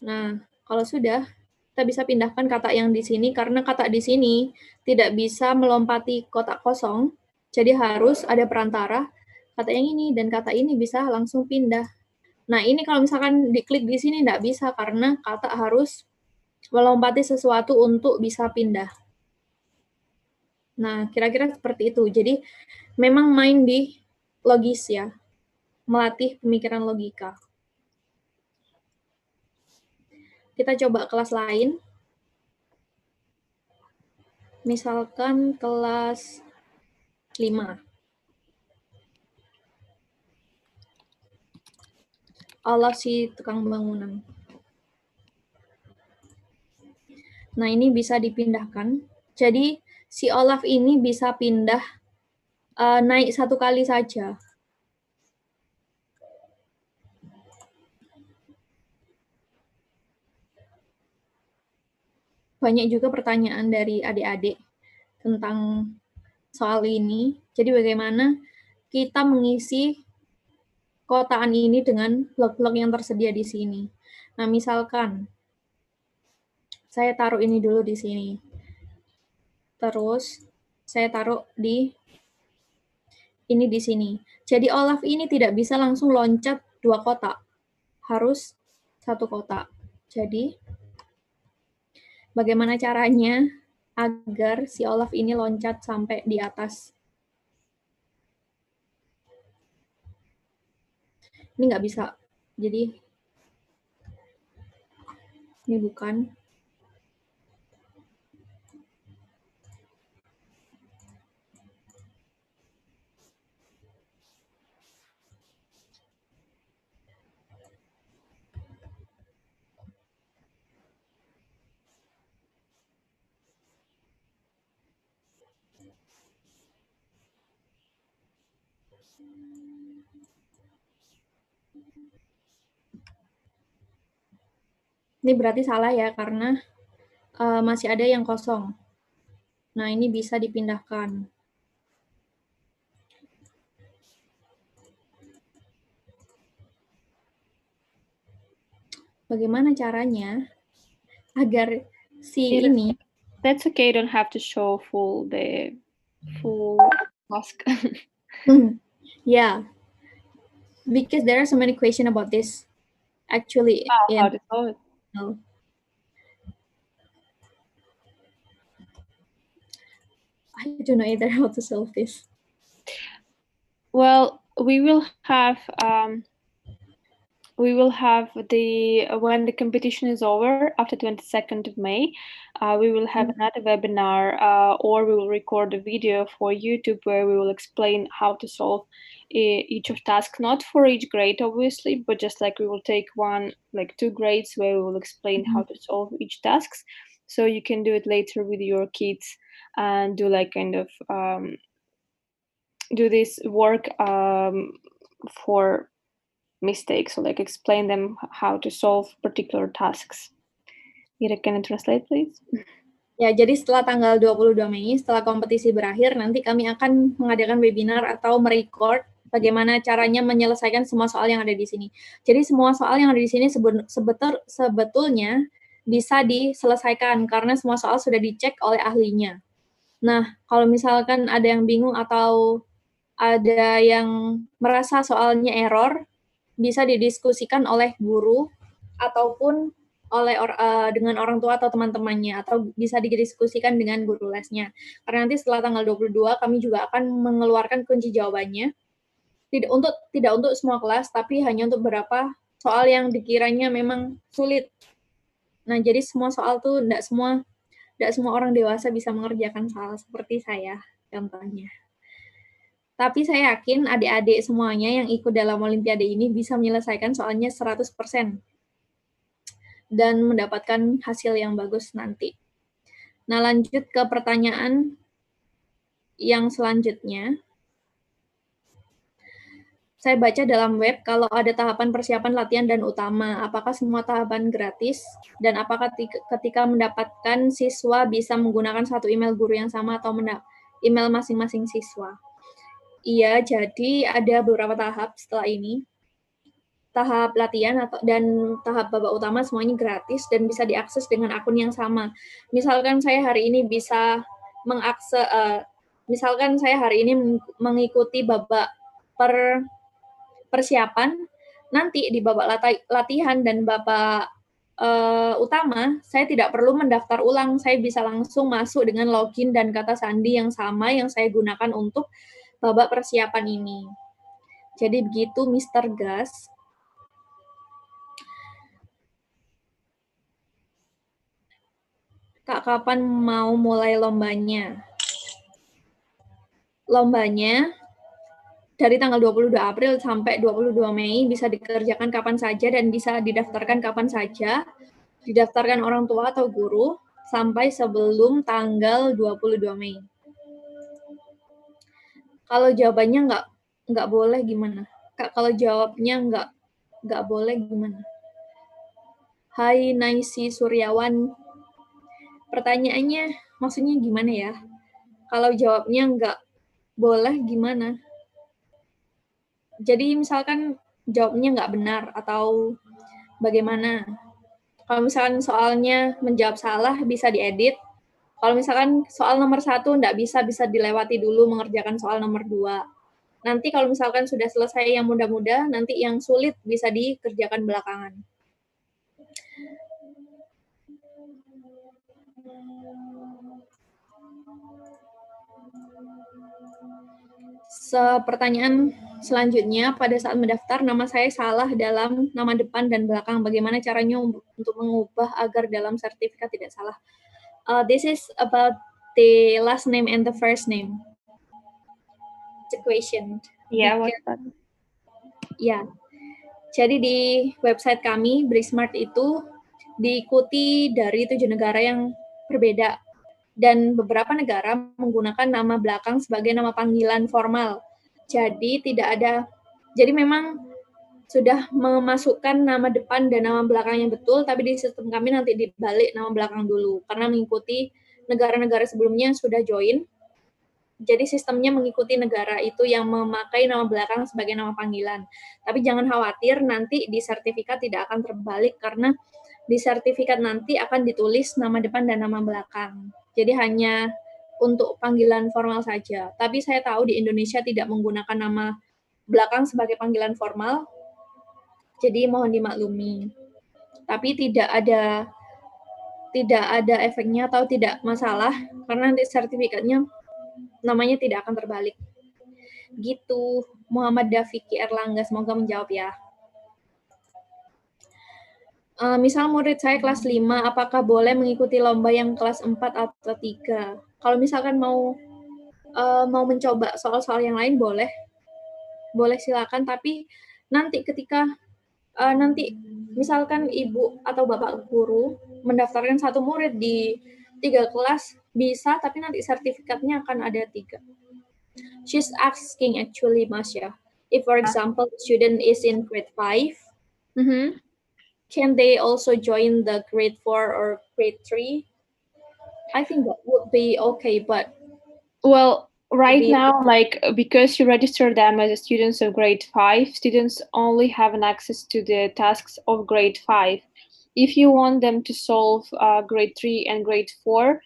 Nah, kalau sudah, kita bisa pindahkan kata yang di sini, karena kata di sini tidak bisa melompati kotak kosong, jadi harus ada perantara, kata yang ini dan kata ini bisa langsung pindah. Nah, ini kalau misalkan diklik di sini tidak bisa, karena kata harus melompati sesuatu untuk bisa pindah. Nah, kira-kira seperti itu. Jadi, memang main di logis ya, melatih pemikiran logika. Kita coba kelas lain. Misalkan kelas 5. Olaf si tukang bangunan. Nah, ini bisa dipindahkan. Jadi, si Olaf ini bisa pindah naik 1 kali saja. Banyak juga pertanyaan dari adik-adik tentang soal ini. Jadi, bagaimana kita mengisi kotaan ini dengan blok-blok yang tersedia di sini. Nah, misalkan saya taruh ini dulu di sini. Terus saya taruh ini di sini. Jadi Olaf ini tidak bisa langsung loncat 2 kotak. Harus 1 kotak. Jadi bagaimana caranya agar si Olaf ini loncat sampai di atas? Ini nggak bisa. Jadi ini bukan. Ini berarti salah ya, karena masih ada yang kosong. Nah, ini bisa dipindahkan. Bagaimana caranya agar si ini... That's okay, you don't have to show full mask. Yeah, because there are so many questions about this. Actually, how to solve it? No. I don't know either how to solve this. Well, we will have the when the competition is over after 22nd of May, we will have another webinar, or we will record a video for YouTube where we will explain how to solve each of tasks, not for each grade obviously, but just like we will take two grades where we will explain how to solve each tasks, so you can do it later with your kids and do do this work for mistakes, so explain them how to solve particular tasks. Ira, can you translate please? Ya, jadi setelah tanggal 22 Mei, setelah kompetisi berakhir, nanti kami akan mengadakan webinar atau merecord bagaimana caranya menyelesaikan semua soal yang ada di sini. Jadi semua soal yang ada di sini sebetulnya bisa diselesaikan karena semua soal sudah dicek oleh ahlinya. Nah, kalau misalkan ada yang bingung atau ada yang merasa soalnya error, bisa didiskusikan oleh guru ataupun dengan orang tua atau teman-temannya, atau bisa didiskusikan dengan guru lesnya. Karena nanti setelah tanggal 22 kami juga akan mengeluarkan kunci jawabannya. Tidak untuk semua kelas, tapi hanya untuk beberapa soal yang dikiranya memang sulit. Nah, jadi semua soal tuh tidak semua orang dewasa bisa mengerjakan soal seperti saya, contohnya. Tapi saya yakin adik-adik semuanya yang ikut dalam olimpiade ini bisa menyelesaikan soalnya 100% dan mendapatkan hasil yang bagus nanti. Nah, lanjut ke pertanyaan yang selanjutnya. Saya baca dalam web kalau ada tahapan persiapan latihan dan utama. Apakah semua tahapan gratis? Dan apakah ketika mendapatkan siswa bisa menggunakan satu email guru yang sama atau email masing-masing siswa? Iya, jadi ada beberapa tahap setelah ini. Tahap latihan dan tahap babak utama semuanya gratis dan bisa diakses dengan akun yang sama. Misalkan saya hari ini bisa mengikuti babak persiapan, nanti di babak latihan dan babak utama, saya tidak perlu mendaftar ulang. Saya bisa langsung masuk dengan login dan kata sandi yang sama yang saya gunakan untuk babak persiapan ini. Jadi begitu, Mr. Gas. Kak, kapan mau mulai lombanya? Lombanya dari tanggal 22 April sampai 22 Mei bisa dikerjakan kapan saja dan bisa didaftarkan kapan saja. Didaftarkan orang tua atau guru sampai sebelum tanggal 22 Mei. Kalau jawabannya nggak boleh gimana? Kak, kalau jawabnya nggak boleh gimana? Hai Naisi Suryawan, pertanyaannya maksudnya gimana ya? Kalau jawabnya nggak boleh gimana? Jadi misalkan jawabnya nggak benar atau bagaimana? Kalau misalkan soalnya menjawab salah bisa diedit. Kalau misalkan soal nomor 1 nggak bisa dilewati dulu mengerjakan soal nomor 2. Nanti kalau misalkan sudah selesai yang mudah-mudah, nanti yang sulit bisa dikerjakan belakangan. Pertanyaan selanjutnya, pada saat mendaftar nama saya salah dalam nama depan dan belakang. Bagaimana caranya untuk mengubah agar dalam sertifikat tidak salah? This is about the last name and the first name. The question. Yeah, what's that? Ya. Jadi di website kami, Brismart itu diikuti dari 7 negara yang berbeda. Dan beberapa negara menggunakan nama belakang sebagai nama panggilan formal. Jadi memang sudah memasukkan nama depan dan nama belakang yang betul, tapi di sistem kami nanti dibalik nama belakang dulu, karena mengikuti negara-negara sebelumnya sudah join. Jadi sistemnya mengikuti negara itu yang memakai nama belakang sebagai nama panggilan. Tapi jangan khawatir, nanti di sertifikat tidak akan terbalik, karena di sertifikat nanti akan ditulis nama depan dan nama belakang. Jadi hanya untuk panggilan formal saja. Tapi saya tahu di Indonesia tidak menggunakan nama belakang sebagai panggilan formal, jadi mohon dimaklumi. tapi tidak ada efeknya atau tidak masalah karena nanti sertifikatnya namanya tidak akan terbalik. Gitu, Muhammad Dafiki Erlangga, semoga menjawab ya. Misal murid saya kelas 5, apakah boleh mengikuti lomba yang kelas 4 atau 3? Kalau misalkan mau mencoba soal-soal yang lain boleh silakan, tapi nanti ketika nanti misalkan ibu atau bapak guru mendaftarkan satu murid di 3 kelas, bisa, tapi nanti sertifikatnya akan ada 3. She's asking actually, Masya, if for example the student is in grade 5, can they also join the grade 4 or grade 3? I think that would be okay, but well, right now, like, because you register them as students of grade 5, students only have an access to the tasks of grade 5. If you want them to solve grade 3 and grade 4,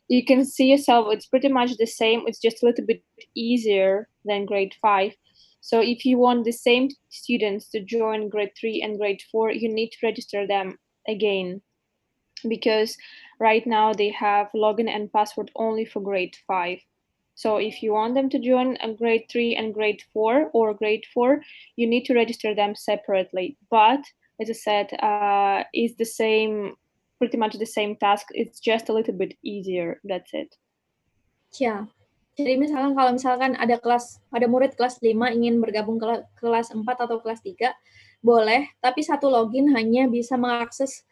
you can see yourself, it's pretty much the same, it's just a little bit easier than grade 5. So if you want the same students to join grade 3 and grade 4, you need to register them again, because right now they have login and password only for grade 5. So if you want them to join a grade 3 and grade 4 or grade 4, you need to register them separately. But as I said, it's the same, pretty much the same task. It's just a little bit easier. That's it. Ya, jadi kalau misalkan ada murid kelas 5 ingin bergabung ke kelas 4 atau kelas 3, boleh, tapi satu login hanya bisa mengakses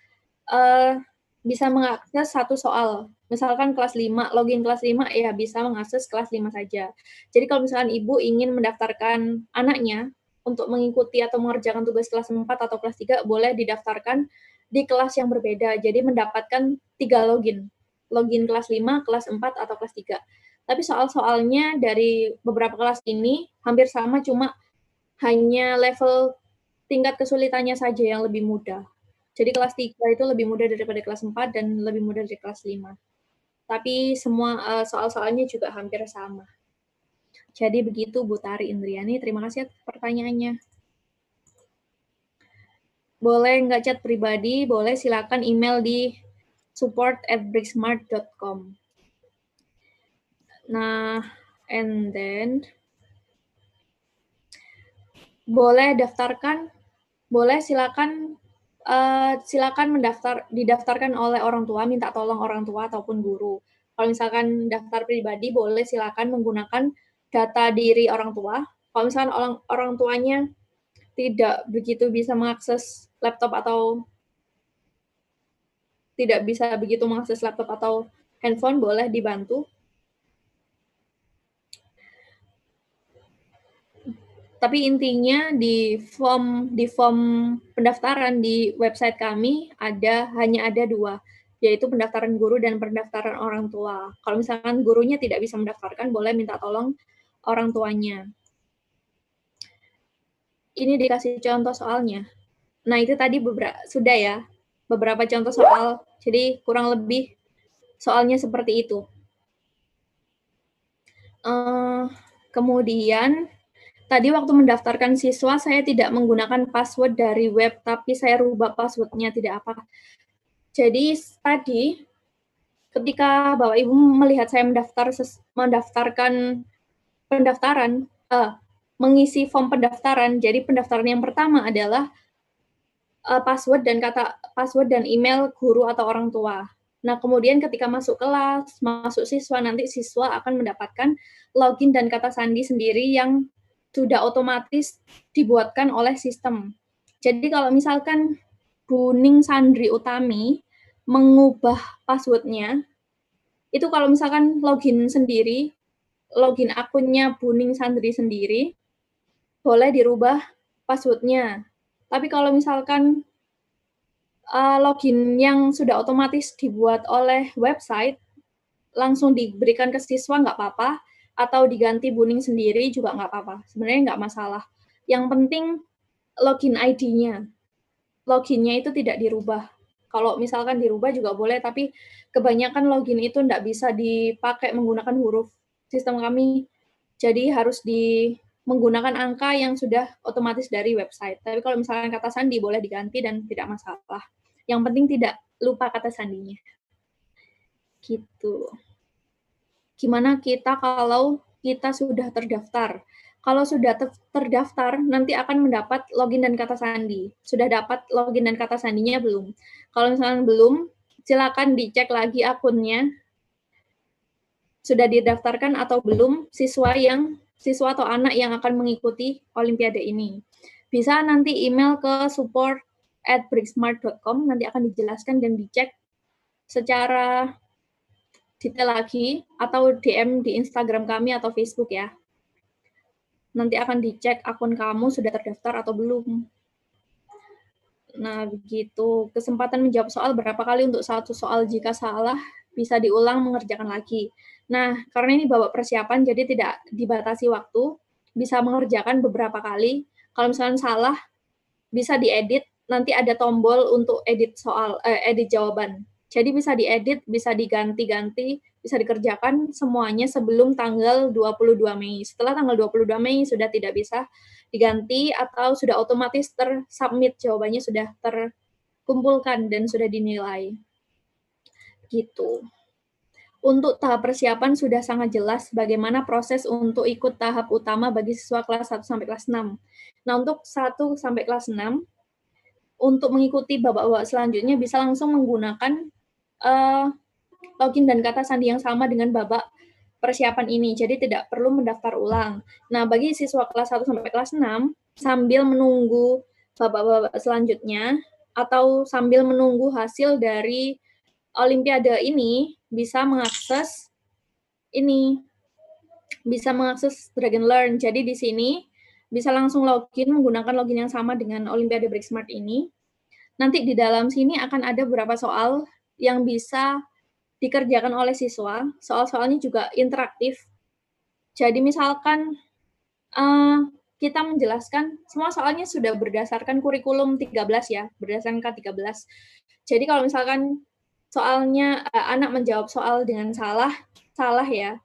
satu soal. Misalkan kelas 5, login kelas 5 ya bisa mengakses kelas 5 saja. Jadi kalau misalkan ibu ingin mendaftarkan anaknya untuk mengikuti atau mengerjakan tugas kelas 4 atau kelas 3, boleh didaftarkan di kelas yang berbeda. Jadi mendapatkan 3 login. Login kelas 5, kelas 4, atau kelas 3. Tapi soal-soalnya dari beberapa kelas ini hampir sama, cuma hanya level tingkat kesulitannya saja yang lebih mudah. Jadi kelas 3 itu lebih mudah daripada kelas 4 dan lebih mudah dari kelas 5. Tapi semua soal-soalnya juga hampir sama. Jadi begitu Bu Tari Indriani, terima kasih atas pertanyaannya. Boleh nggak chat pribadi, boleh silakan email di support@bricksmart.com. Nah, and then boleh silakan didaftarkan oleh orang tua, minta tolong orang tua ataupun guru. Kalau misalkan daftar pribadi, boleh silakan menggunakan data diri orang tua. Kalau misalkan orang tuanya tidak begitu bisa mengakses laptop atau tidak bisa begitu mengakses laptop atau handphone, boleh dibantu. Tapi intinya di form pendaftaran di website kami hanya ada 2, yaitu pendaftaran guru dan pendaftaran orang tua. Kalau misalkan gurunya tidak bisa mendaftarkan, boleh minta tolong orang tuanya. Ini dikasih contoh soalnya. Nah, itu tadi sudah ya, beberapa contoh soal. Jadi kurang lebih soalnya seperti itu. Kemudian tadi waktu mendaftarkan siswa, saya tidak menggunakan password dari web, tapi saya rubah password-nya, tidak apa. Jadi tadi, ketika Bapak Ibu melihat saya mengisi form pendaftaran, jadi pendaftaran yang pertama adalah password dan email guru atau orang tua. Nah, kemudian ketika masuk kelas, masuk siswa, nanti siswa akan mendapatkan login dan kata sandi sendiri yang sudah otomatis dibuatkan oleh sistem. Jadi kalau misalkan Bu Ning Sandri Utami mengubah password-nya, itu kalau misalkan login akunnya Bu Ning Sandri sendiri, boleh dirubah password-nya. Tapi kalau misalkan login yang sudah otomatis dibuat oleh website, langsung diberikan ke siswa nggak apa-apa, atau diganti Bu Ning sendiri juga nggak apa-apa. Sebenarnya nggak masalah. Yang penting login ID-nya. Loginnya itu tidak dirubah. Kalau misalkan dirubah juga boleh, tapi kebanyakan login itu nggak bisa dipakai menggunakan huruf sistem kami. Jadi harus menggunakan angka yang sudah otomatis dari website. Tapi kalau misalkan kata sandi boleh diganti dan tidak masalah. Yang penting tidak lupa kata sandinya. Gitu. Gimana kita kalau kita sudah terdaftar? Kalau sudah terdaftar, nanti akan mendapat login dan kata sandi. Sudah dapat login dan kata sandinya belum? Kalau misalnya belum, silakan dicek lagi akunnya, sudah didaftarkan atau belum siswa atau anak yang akan mengikuti Olimpiade ini. Bisa nanti email ke support@bricksmart.com, nanti akan dijelaskan dan dicek secara detail lagi, atau DM di Instagram kami atau Facebook ya. Nanti akan dicek akun kamu sudah terdaftar atau belum. Nah, begitu. Kesempatan menjawab soal berapa kali untuk satu soal. Jika salah, bisa diulang mengerjakan lagi. Nah, karena ini bawa persiapan, jadi tidak dibatasi waktu. Bisa mengerjakan beberapa kali. Kalau misalnya salah, bisa diedit. Nanti ada tombol untuk edit edit jawaban. Jadi bisa diedit, bisa diganti-ganti, bisa dikerjakan semuanya sebelum tanggal 22 Mei. Setelah tanggal 22 Mei sudah tidak bisa diganti atau sudah otomatis tersubmit, jawabannya sudah terkumpulkan dan sudah dinilai. Gitu. Untuk tahap persiapan sudah sangat jelas bagaimana proses untuk ikut tahap utama bagi siswa kelas 1 sampai kelas 6. Nah, untuk 1 sampai kelas 6, untuk mengikuti babak-babak selanjutnya bisa langsung menggunakan login dan kata sandi yang sama dengan babak persiapan ini, jadi tidak perlu mendaftar ulang. Nah, bagi siswa kelas 1 sampai kelas 6, sambil menunggu babak-babak selanjutnya atau sambil menunggu hasil dari Olimpiade ini, bisa mengakses Dragon Learn. Jadi di sini bisa langsung login menggunakan login yang sama dengan Olimpiade Bricksmart ini. Nanti di dalam sini akan ada beberapa soal yang bisa dikerjakan oleh siswa. Soal-soalnya juga interaktif. Jadi misalkan kita menjelaskan, semua soalnya sudah berdasarkan kurikulum 13 ya, berdasarkan K13. Jadi kalau misalkan soalnya anak menjawab soal dengan salah ya.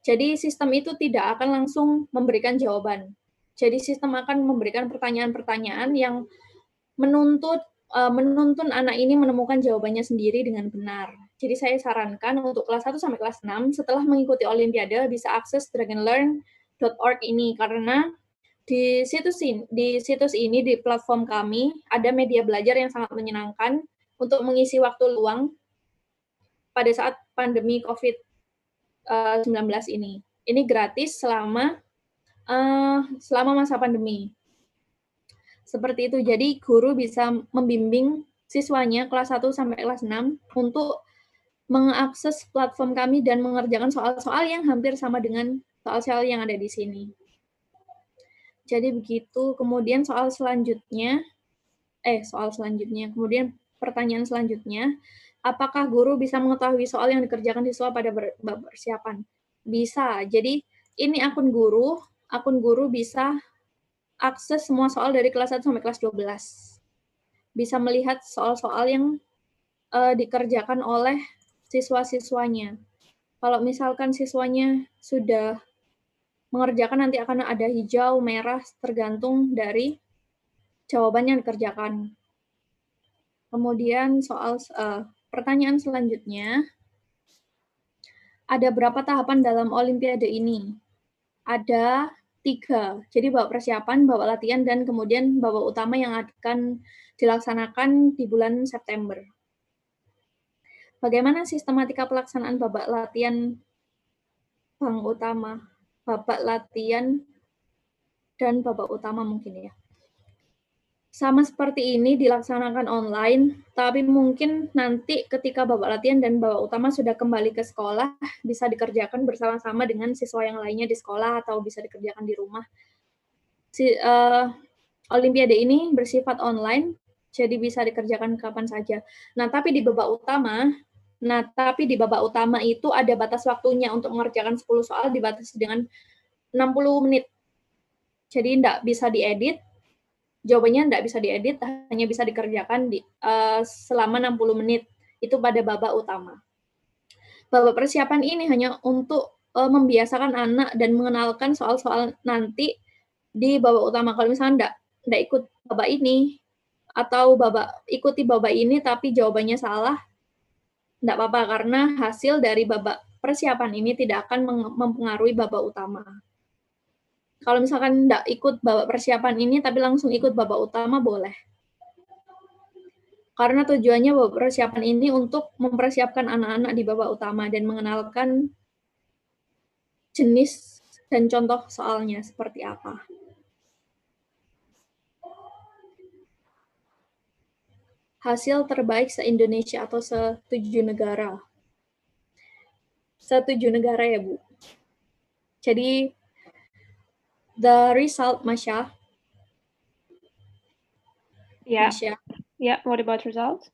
Jadi sistem itu tidak akan langsung memberikan jawaban. Jadi sistem akan memberikan pertanyaan-pertanyaan yang menuntun anak ini menemukan jawabannya sendiri dengan benar. Jadi saya sarankan untuk kelas 1 sampai kelas 6 setelah mengikuti Olimpiade bisa akses dragonlearn.org ini karena di situs ini di platform kami ada media belajar yang sangat menyenangkan untuk mengisi waktu luang pada saat pandemi COVID-19 ini. Ini gratis selama masa pandemi. Seperti itu. Jadi guru bisa membimbing siswanya kelas 1 sampai kelas 6 untuk mengakses platform kami dan mengerjakan soal-soal yang hampir sama dengan soal-soal yang ada di sini. Jadi begitu. Kemudian kemudian pertanyaan selanjutnya, apakah guru bisa mengetahui soal yang dikerjakan siswa pada persiapan? Bisa. Jadi ini akun guru bisa akses semua soal dari kelas 1 sampai kelas 12. Bisa melihat soal-soal yang dikerjakan oleh siswa-siswanya. Kalau misalkan siswanya sudah mengerjakan, nanti akan ada hijau, merah, tergantung dari jawaban yang dikerjakan. Kemudian pertanyaan selanjutnya, ada berapa tahapan dalam Olimpiade ini? Ada 3. Jadi babak persiapan, babak latihan, dan kemudian babak utama yang akan dilaksanakan di bulan September. Bagaimana sistematika pelaksanaan babak latihan babak latihan dan babak utama mungkin ya. Sama seperti ini dilaksanakan online, tapi mungkin nanti ketika babak latihan dan babak utama sudah kembali ke sekolah, bisa dikerjakan bersama-sama dengan siswa yang lainnya di sekolah atau bisa dikerjakan di rumah. Olimpiade ini bersifat online, jadi bisa dikerjakan kapan saja. Nah, tapi di babak utama itu ada batas waktunya untuk mengerjakan 10 soal dibatasi dengan 60 menit. Jadi tidak bisa diedit, jawabannya tidak bisa diedit, hanya bisa dikerjakan selama 60 menit. Itu pada babak utama. Babak persiapan ini hanya untuk membiasakan anak dan mengenalkan soal-soal nanti di babak utama. Kalau misalnya tidak ikut babak ini, atau ikuti babak ini tapi jawabannya salah, enggak apa-apa karena hasil dari babak persiapan ini tidak akan mempengaruhi babak utama. Kalau misalkan enggak ikut babak persiapan ini tapi langsung ikut babak utama boleh. Karena tujuannya babak persiapan ini untuk mempersiapkan anak-anak di babak utama dan mengenalkan jenis dan contoh soalnya seperti apa. Hasil terbaik se-Indonesia atau se-7 negara? Se-7 negara ya, Bu. Jadi, the result, Masya. Yeah. Masya. Yeah, what about results?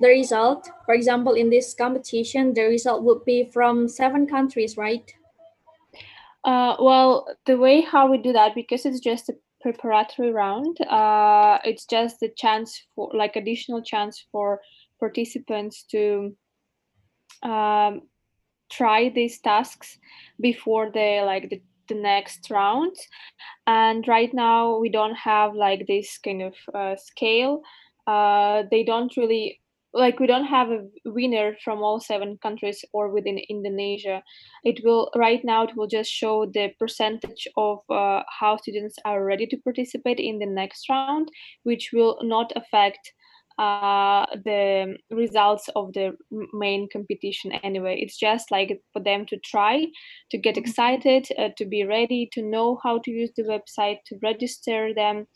The result, for example, in this competition, the result would be from 7 countries, right? Well, the way how we do that, because it's just a preparatory round, it's just the chance for like additional chance for participants to try these tasks before the next round. And right now we don't have like this kind of scale. They don't really we don't have a winner from all 7 countries or within Indonesia. It will just show the percentage of how students are ready to participate in the next round, which will not affect the results of the main competition anyway. It's just like for them to try, to get excited, to be ready, to know how to use the website, to register them.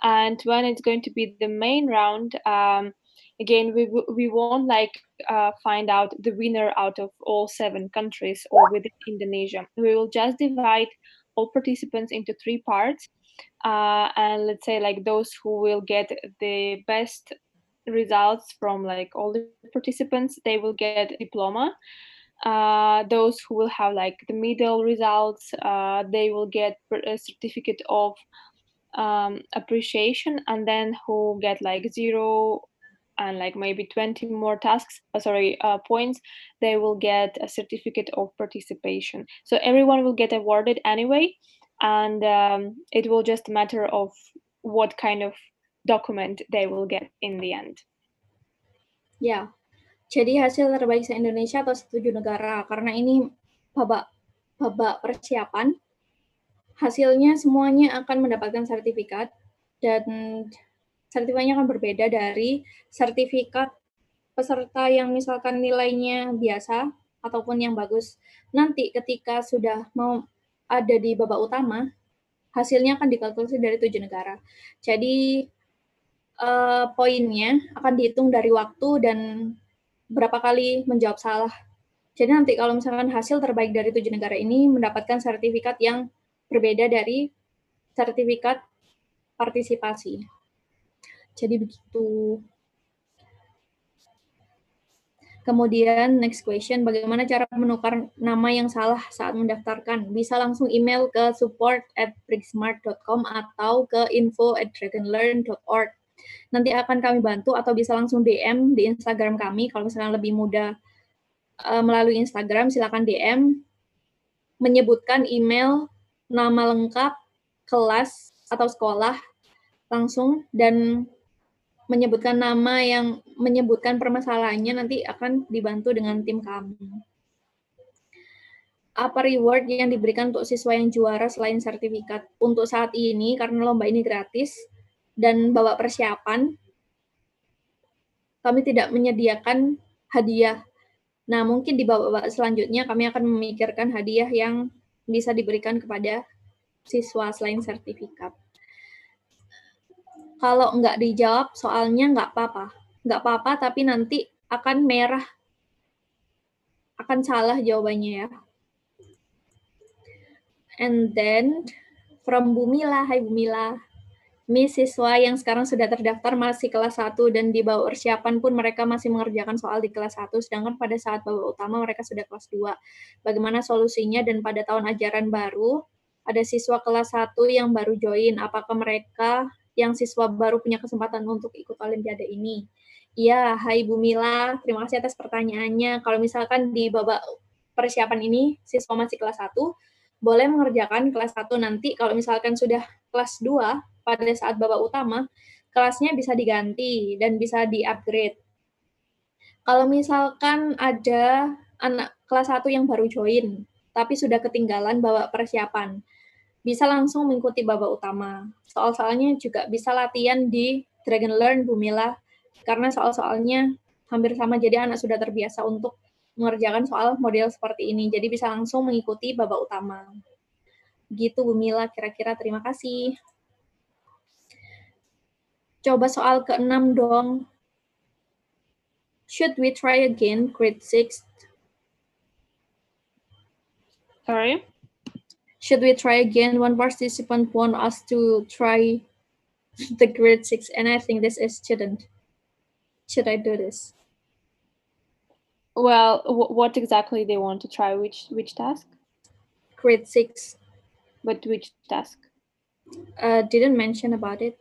And when it's going to be the main round, again, we won't find out the winner out of all 7 countries or within Indonesia. We will just divide all participants into 3 parts. And let's say like those who will get the best results from like all the participants, they will get a diploma. Those who will have like the middle results, they will get a certificate of appreciation, and then who get like 0 and like maybe 20 more points, they will get a certificate of participation. So everyone will get awarded anyway, and it will just a matter of what kind of document they will get in the end. Ya, jadi hasil terbaik se-Indonesia atau se-7 negara, karena ini babak persiapan, hasilnya semuanya akan mendapatkan sertifikat, dan sertifikatnya akan berbeda dari sertifikat peserta yang misalkan nilainya biasa ataupun yang bagus. Nanti ketika sudah mau ada di babak utama, hasilnya akan dikalkulasi dari 7 negara. Jadi poinnya akan dihitung dari waktu dan berapa kali menjawab salah. Jadi nanti kalau misalkan hasil terbaik dari 7 negara ini mendapatkan sertifikat yang berbeda dari sertifikat partisipasi. Jadi begitu. Kemudian next question, bagaimana cara menukar nama yang salah saat mendaftarkan? Bisa langsung email ke support@brigsmart.com atau ke info@dragonlearn.org. Nanti akan kami bantu, atau bisa langsung DM di Instagram kami. Kalau misalkan lebih mudah melalui Instagram, silakan DM, menyebutkan email, nama lengkap, kelas atau sekolah langsung, dan menyebutkan nama yang menyebutkan permasalahannya, nanti akan dibantu dengan tim kami. Apa reward yang diberikan untuk siswa yang juara selain sertifikat? Untuk saat ini, karena lomba ini gratis dan babak persiapan, kami tidak menyediakan hadiah. Nah, mungkin di babak selanjutnya kami akan memikirkan hadiah yang bisa diberikan kepada siswa selain sertifikat. Kalau nggak dijawab soalnya nggak apa-apa. Nggak apa-apa, tapi nanti akan merah. Akan salah jawabannya ya. And then, from Bumila, hai Bumila. Siswa yang sekarang sudah terdaftar masih kelas 1 dan di bawah persiapan pun mereka masih mengerjakan soal di kelas 1, sedangkan pada saat babak utama mereka sudah kelas 2. Bagaimana solusinya? Dan pada tahun ajaran baru, ada siswa kelas 1 yang baru join. Apakah mereka yang siswa baru punya kesempatan untuk ikut Olimpiade ini? Iya, hai Bu Mila, terima kasih atas pertanyaannya. Kalau misalkan di babak persiapan ini siswa masih kelas 1, boleh mengerjakan kelas 1 nanti. Kalau misalkan sudah kelas 2, pada saat babak utama, kelasnya bisa diganti dan bisa di-upgrade. Kalau misalkan ada anak kelas 1 yang baru join, tapi sudah ketinggalan bawa persiapan, bisa langsung mengikuti babak utama. Soal-soalnya juga bisa latihan di Dragon Learn Bumila, karena soal-soalnya hampir sama, jadi anak sudah terbiasa untuk mengerjakan soal model seperti ini, jadi bisa langsung mengikuti babak utama. Gitu Bumila kira-kira, terima kasih. Coba soal ke-6 dong. Should we try again, grade 6? Sorry? Should we try again? One participant want us to try the grade 6, and I think this is shouldn't. Should I do this? Well, what exactly they want to try? Which task? Grade 6. But which task? Didn't mention about it.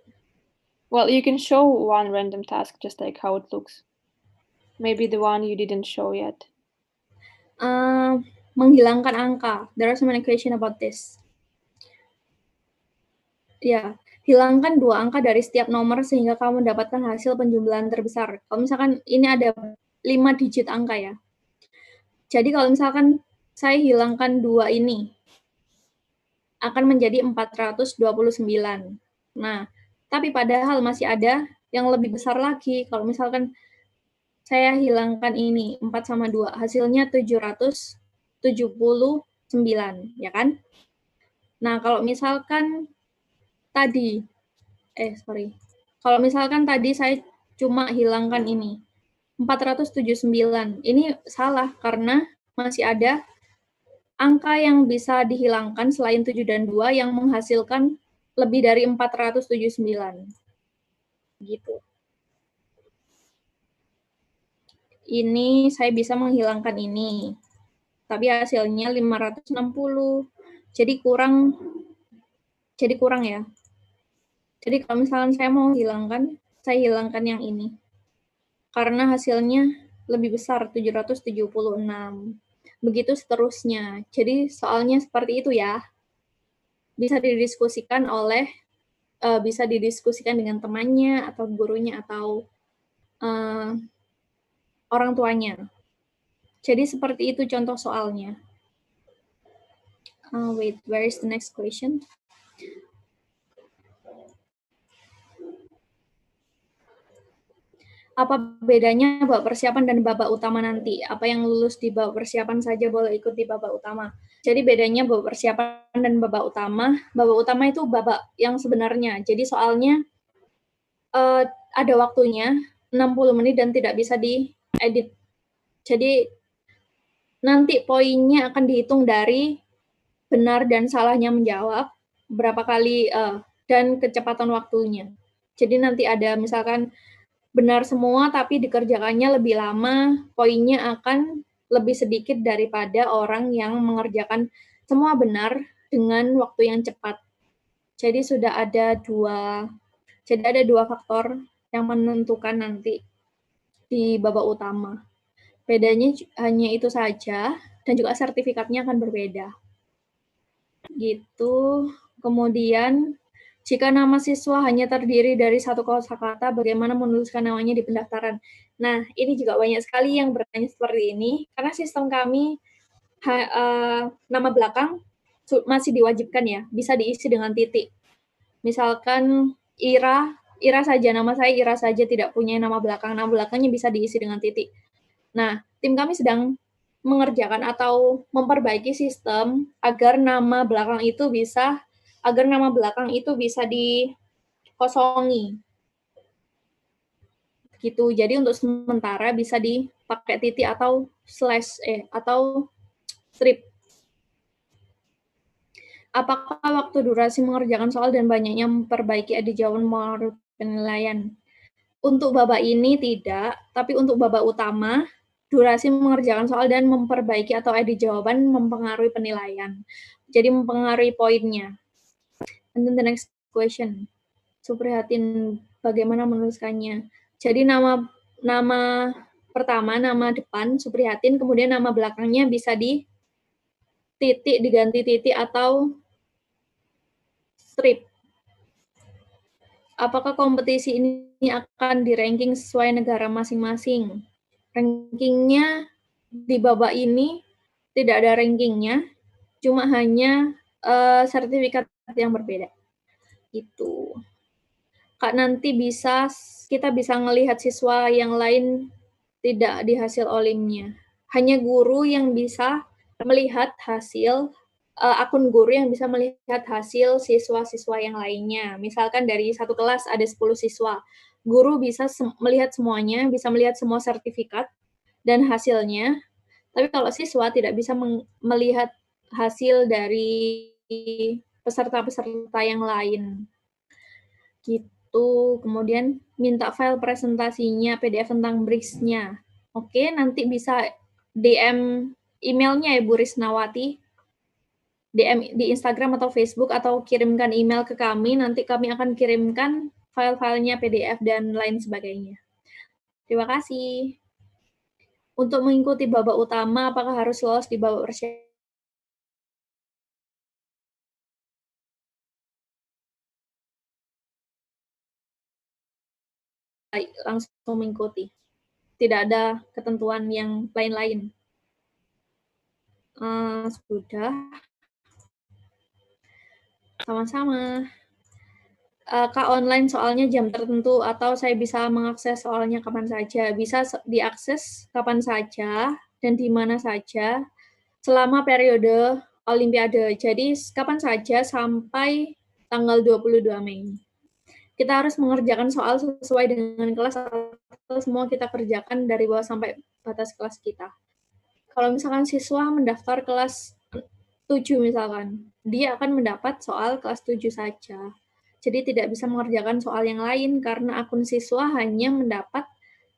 Well, you can show one random task, just like how it looks. Maybe the one you didn't show yet. Menghilangkan angka. There are so many questions about this. Ya, hilangkan 2 angka dari setiap nomor sehingga kamu mendapatkan hasil penjumlahan terbesar. Kalau misalkan ini ada 5 digit angka ya. Jadi kalau misalkan saya hilangkan 2 ini, akan menjadi 429. Nah, tapi padahal masih ada yang lebih besar lagi. Kalau misalkan saya hilangkan ini, 4 sama 2, hasilnya 779, ya kan? Nah, kalau misalkan tadi, kalau misalkan tadi saya cuma hilangkan ini, 479, ini salah karena masih ada angka yang bisa dihilangkan selain 7 dan 2 yang menghasilkan lebih dari 479. Gitu. Ini saya bisa menghilangkan ini, tapi hasilnya 560. Jadi kurang ya. Jadi kalau misalkan saya mau hilangkan, saya hilangkan yang ini. Karena hasilnya lebih besar, 776. Begitu seterusnya. Jadi soalnya seperti itu ya. Bisa didiskusikan dengan temannya atau gurunya atau orang tuanya. Jadi seperti itu contoh soalnya. Wait, where is the next question? Apa bedanya babak persiapan dan babak utama nanti? Apa yang lulus di babak persiapan saja boleh ikut di babak utama? Jadi bedanya babak persiapan dan babak utama itu babak yang sebenarnya. Jadi soalnya ada waktunya 60 menit dan tidak bisa diedit. Jadi nanti poinnya akan dihitung dari benar dan salahnya menjawab, berapa kali, dan kecepatan waktunya. Jadi nanti ada misalkan benar semua tapi dikerjakannya lebih lama, poinnya akan lebih sedikit daripada orang yang mengerjakan semua benar dengan waktu yang cepat. Jadi ada dua faktor yang menentukan nanti di babak utama. Bedanya hanya itu saja dan juga sertifikatnya akan berbeda. Gitu. Kemudian jika nama siswa hanya terdiri dari satu kosakata, bagaimana menuliskan namanya di pendaftaran? Nah, ini juga banyak sekali yang bertanya seperti ini, karena sistem kami nama belakang masih diwajibkan ya, bisa diisi dengan titik. Misalkan Ira saja, nama saya Ira saja tidak punya nama belakangnya bisa diisi dengan titik. Nah, tim kami sedang mengerjakan atau memperbaiki sistem agar nama belakang itu bisa dikosongi. Gitu. Jadi untuk sementara bisa dipakai titik atau atau strip. Apakah waktu durasi mengerjakan soal dan banyaknya memperbaiki jawaban mengaruhi penilaian? Untuk babak ini tidak, tapi untuk babak utama, durasi mengerjakan soal dan memperbaiki atau edit jawaban mempengaruhi penilaian. Jadi mempengaruhi poinnya. And then the next question. Suprihatin, bagaimana menuliskannya? Jadi nama pertama, nama depan Suprihatin, kemudian nama belakangnya bisa diganti titik atau strip. Apakah kompetisi ini akan di-ranking sesuai negara masing-masing? Rankingnya di babak ini tidak ada rankingnya, cuma hanya sertifikat yang berbeda. Gitu. Kak, nanti kita bisa ngelihat siswa yang lain tidak di hasil olimnya. Hanya guru yang bisa melihat hasil akun guru yang bisa melihat hasil siswa-siswa yang lainnya. Misalkan dari satu kelas ada 10 siswa, guru bisa melihat semuanya, bisa melihat semua sertifikat dan hasilnya. Tapi kalau siswa tidak bisa melihat hasil dari peserta-peserta yang lain. Gitu. Kemudian minta file presentasinya, PDF tentang BRICS-nya. Oke, nanti bisa DM emailnya ya Bu Risnawati. DM di Instagram atau Facebook atau kirimkan email ke kami, nanti kami akan kirimkan file-filenya PDF dan lain sebagainya. Terima kasih. Untuk mengikuti babak utama, apakah harus lolos di babak persiapan? Langsung mengikuti. Tidak ada ketentuan yang lain-lain. Sudah. Sama-sama. Kak, online soalnya jam tertentu atau saya bisa mengakses soalnya kapan saja? Bisa diakses kapan saja dan di mana saja selama periode Olimpiade. Jadi kapan saja sampai tanggal 22 Mei. Kita harus mengerjakan soal sesuai dengan kelas atau semua kita kerjakan dari bawah sampai batas kelas kita. Kalau misalkan siswa mendaftar kelas 7 misalkan, dia akan mendapat soal kelas 7 saja. Jadi tidak bisa mengerjakan soal yang lain karena akun siswa hanya mendapat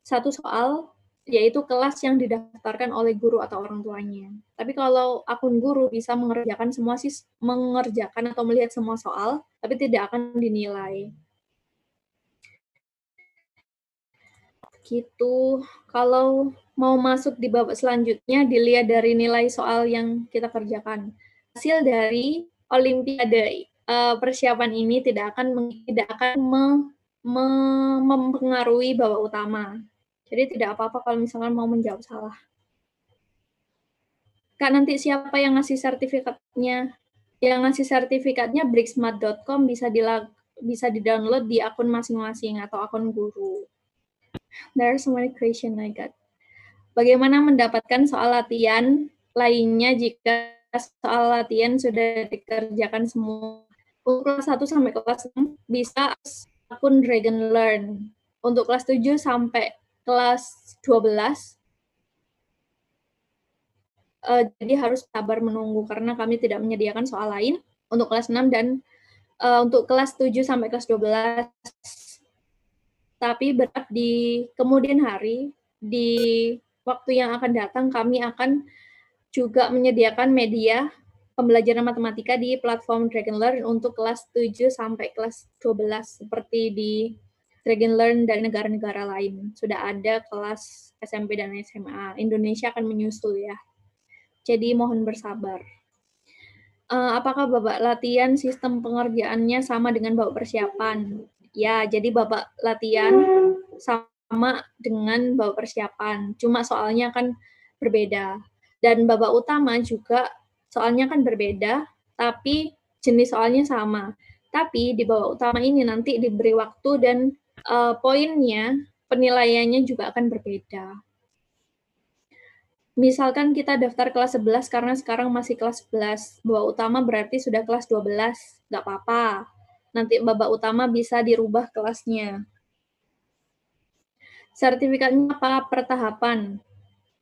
satu soal, yaitu kelas yang didaftarkan oleh guru atau orang tuanya. Tapi kalau akun guru bisa mengerjakan atau melihat semua soal, tapi tidak akan dinilai. Gitu. Kalau mau masuk di babak selanjutnya, dilihat dari nilai soal yang kita kerjakan. Hasil dari Olimpiade persiapan ini tidak akan mempengaruhi babak utama. Jadi tidak apa-apa kalau misalkan mau menjawab salah. Kak, nanti siapa yang ngasih sertifikatnya? Yang ngasih sertifikatnya bricksmart.com bisa di-download di akun masing-masing atau akun guru. There are so many questions I got. Bagaimana mendapatkan soal latihan lainnya jika soal latihan sudah dikerjakan semua? Untuk kelas 1 sampai kelas 6 bisa akun Dragon Learn. Untuk kelas 7 sampai kelas 12 jadi harus sabar menunggu karena kami tidak menyediakan soal lain untuk kelas 6 dan untuk kelas 7 sampai kelas 12. Tapi berarti di kemudian hari, di waktu yang akan datang, kami akan juga menyediakan media pembelajaran matematika di platform Dragon Learn untuk kelas 7 sampai kelas 12 seperti di Dragon Learn dari negara-negara lain. Sudah ada kelas SMP dan SMA. Indonesia akan menyusul ya. Jadi mohon bersabar. Apakah babak latihan sistem pengerjaannya sama dengan babak persiapan? Ya, jadi babak latihan sama dengan babak persiapan, cuma soalnya kan berbeda. Dan babak utama juga soalnya kan berbeda, tapi jenis soalnya sama. Tapi di babak utama ini nanti diberi waktu dan poinnya, penilaiannya juga akan berbeda. Misalkan kita daftar kelas 11 karena sekarang masih kelas 11, babak utama berarti sudah kelas 12, nggak apa-apa. Nanti babak utama bisa dirubah kelasnya. Sertifikatnya apa? Per tahapan.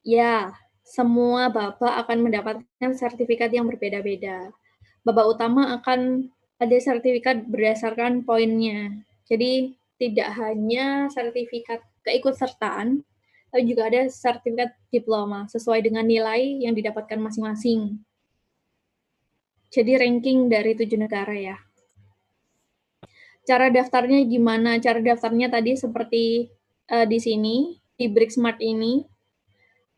Ya, semua babak akan mendapatkan sertifikat yang berbeda-beda. Babak utama akan ada sertifikat berdasarkan poinnya. Jadi tidak hanya sertifikat keikutsertaan, tapi juga ada sertifikat diploma sesuai dengan nilai yang didapatkan masing-masing. Jadi ranking dari 7 negara ya. Cara daftarnya gimana? Cara daftarnya tadi seperti di sini, di Bricksmart ini,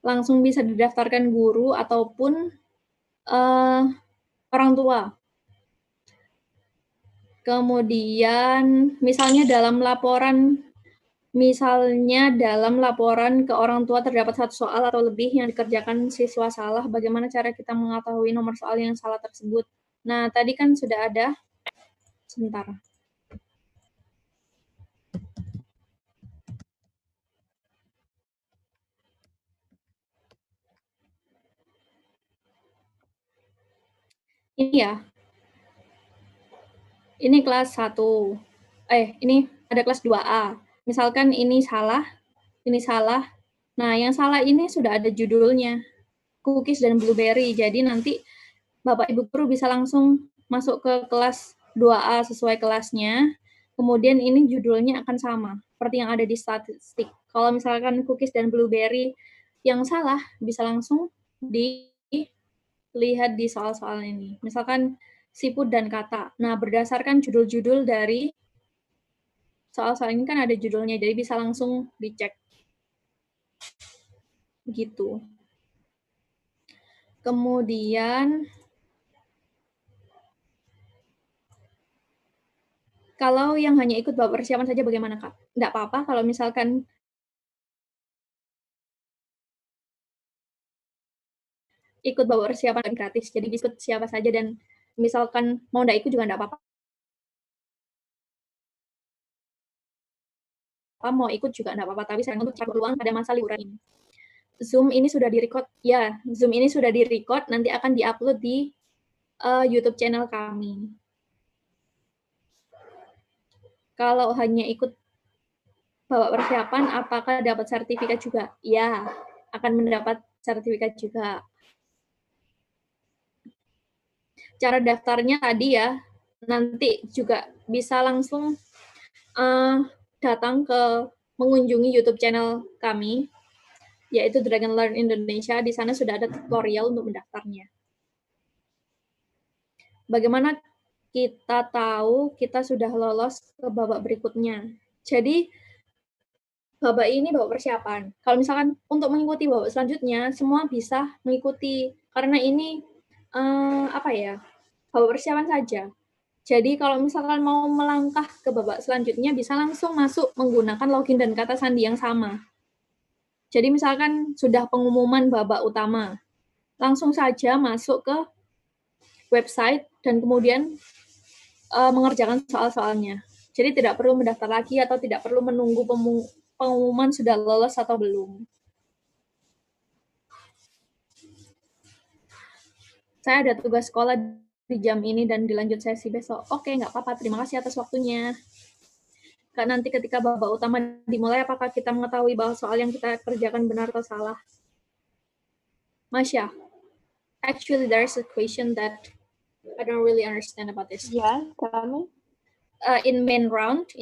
langsung bisa didaftarkan guru ataupun orang tua. Kemudian misalnya dalam laporan ke orang tua terdapat satu soal atau lebih yang dikerjakan siswa salah, bagaimana cara kita mengetahui nomor soal yang salah tersebut? Nah, tadi kan sudah ada. Sebentar. Ini ya. Ini kelas 1. Ini ada kelas 2A. Misalkan ini salah, ini salah. Nah, yang salah ini sudah ada judulnya, cookies dan blueberry. Jadi nanti Bapak Ibu guru bisa langsung masuk ke kelas 2A sesuai kelasnya. Kemudian ini judulnya akan sama, seperti yang ada di statistik. Kalau misalkan cookies dan blueberry yang salah, bisa langsung dilihat di soal-soal ini. Misalkan siput dan kata. Nah, berdasarkan judul-judul dari soal-soal ini kan ada judulnya, jadi bisa langsung dicek. Gitu. Kemudian, kalau yang hanya ikut babak persiapan saja bagaimana, Kak? Nggak apa-apa kalau misalkan ikut babak persiapan gratis, jadi ikut siapa saja dan misalkan mau nggak ikut juga nggak apa-apa, mau ikut juga nggak apa-apa, tapi sayang untuk cari peluang pada masa liburan ini. Zoom ini sudah di-record, ya, Zoom ini sudah di-record, nanti akan di-upload di YouTube channel kami. Kalau hanya ikut babak persiapan, apakah dapat sertifikat juga? Ya, akan mendapat sertifikat juga. Cara daftarnya tadi ya, nanti juga bisa langsung datang ke mengunjungi YouTube channel kami, yaitu Dragon Learn Indonesia. Di sana sudah ada tutorial untuk mendaftarnya. Bagaimana kita tahu kita sudah lolos ke babak berikutnya? Jadi, babak ini babak persiapan. Kalau misalkan untuk mengikuti babak selanjutnya, semua bisa mengikuti. Karena ini, babak persiapan saja. Jadi kalau misalkan mau melangkah ke babak selanjutnya, bisa langsung masuk menggunakan login dan kata sandi yang sama. Jadi misalkan sudah pengumuman babak utama, langsung saja masuk ke website dan kemudian mengerjakan soal-soalnya. Jadi tidak perlu mendaftar lagi atau tidak perlu menunggu pengumuman sudah lolos atau belum. Saya ada tugas sekolah di jam ini dan dilanjut sesi besok. Oke, nggak apa-apa. Terima kasih atas waktunya. Kak, nanti ketika babak utama dimulai, apakah kita mengetahui bahwa soal yang kita kerjakan benar atau salah? Masya, actually there's a question that I don't really understand about this. Yeah, tell me. In the main round,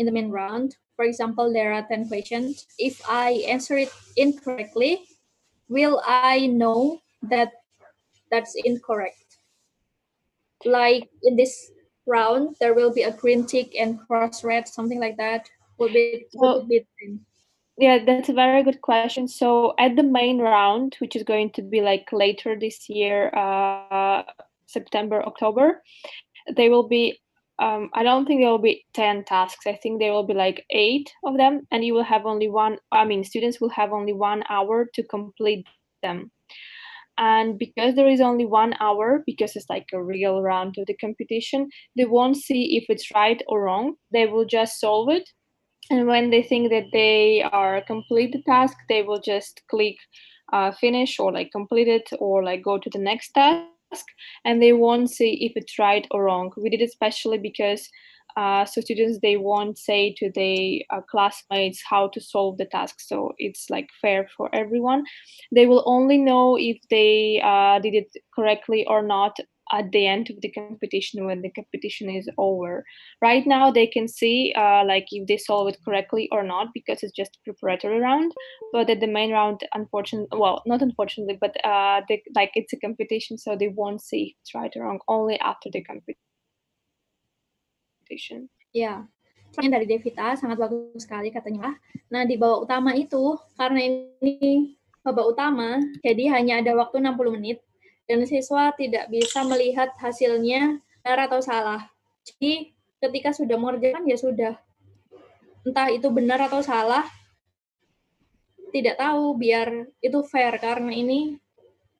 for example, there are 10 questions. If I answer it incorrectly, will I know that that's incorrect? Like in this round, there will be a green tick and cross red, something like that. Would it be Yeah, that's a very good question. So at the main round, which is going to be like later this year, September, October, there will be, I don't think there will be 10 tasks. I think there will be like 8 of them, and you will have only students will have only 1 hour to complete them. And because there is only 1 hour, because it's like a real round of the competition, they won't see if it's right or wrong. They will just solve it. And when they think that they are complete the task, they will just click finish or like complete it or like go to the next task, and they won't see if it's right or wrong. We did it especially because so students, they won't say to their classmates how to solve the task, so it's like fair for everyone. They will only know if they did it correctly or not at the end of the competition, when the competition is over. Right now they can see like if they solve it correctly or not, because it's just a preparatory round. But at the main round, not unfortunately, but it's a competition, so they won't see if it's right or wrong only after the competition. Ya, yang dari Devita sangat bagus sekali katanya. Nah, di babak utama itu, karena ini babak utama, jadi hanya ada waktu 60 menit, dan siswa tidak bisa melihat hasilnya benar atau salah. Jadi, ketika sudah mengerjakan ya sudah. Entah itu benar atau salah, tidak tahu, biar itu fair karena ini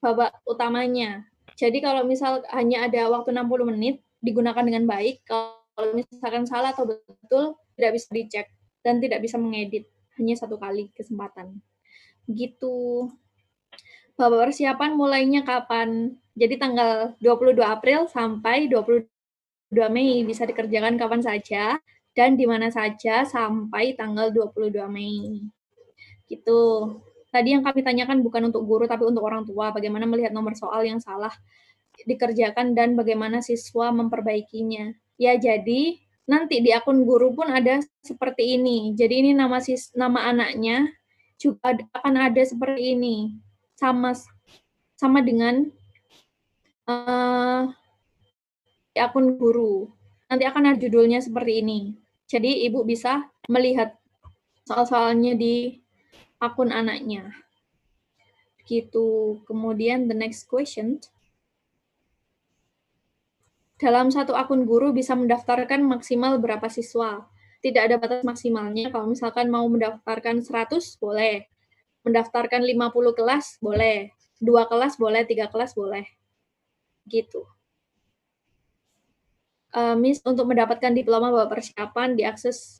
babak utamanya. Jadi kalau misal hanya ada waktu 60 menit digunakan dengan baik, kalau misalkan salah atau betul tidak bisa dicek dan tidak bisa mengedit, hanya 1 kali kesempatan. Gitu. Babak persiapan mulainya kapan? Jadi tanggal 22 April sampai 22 Mei, bisa dikerjakan kapan saja dan di mana saja sampai tanggal 22 Mei. Gitu. Tadi yang kami tanyakan bukan untuk guru tapi untuk orang tua, bagaimana melihat nomor soal yang salah dikerjakan dan bagaimana siswa memperbaikinya. Ya, jadi nanti di akun guru pun ada seperti ini. Jadi ini nama anaknya juga akan ada seperti ini. Sama dengan di akun guru. Nanti akan ada judulnya seperti ini. Jadi ibu bisa melihat soal-soalnya di akun anaknya. Gitu. Kemudian the next question. Dalam satu akun guru bisa mendaftarkan maksimal berapa siswa? Tidak ada batas maksimalnya. Kalau misalkan mau mendaftarkan 100, boleh. Mendaftarkan 50 kelas, boleh. 2 kelas boleh, 3 kelas boleh. Gitu. Miss, untuk mendapatkan diploma babak persiapan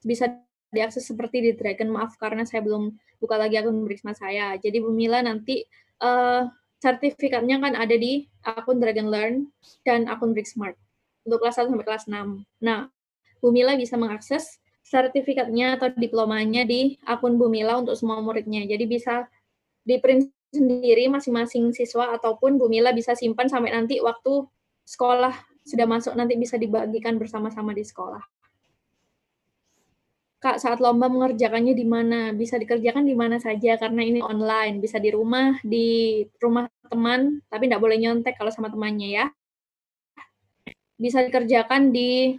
bisa diakses seperti di Dragon. Maaf karena saya belum buka lagi akun Briksma saya. Jadi Bu Mila nanti sertifikatnya kan ada di akun Dragon Learn dan akun Briksmart untuk kelas 1 sampai kelas 6. Nah, Bu Mila bisa mengakses sertifikatnya atau diplomanya di akun Bu Mila untuk semua muridnya. Jadi bisa di-print sendiri masing-masing siswa ataupun Bu Mila bisa simpan sampai nanti waktu sekolah sudah masuk, nanti bisa dibagikan bersama-sama di sekolah. Kak, saat lomba mengerjakannya di mana? Bisa dikerjakan di mana saja karena ini online. Bisa di rumah teman, tapi nggak boleh nyontek kalau sama temannya ya. Bisa dikerjakan di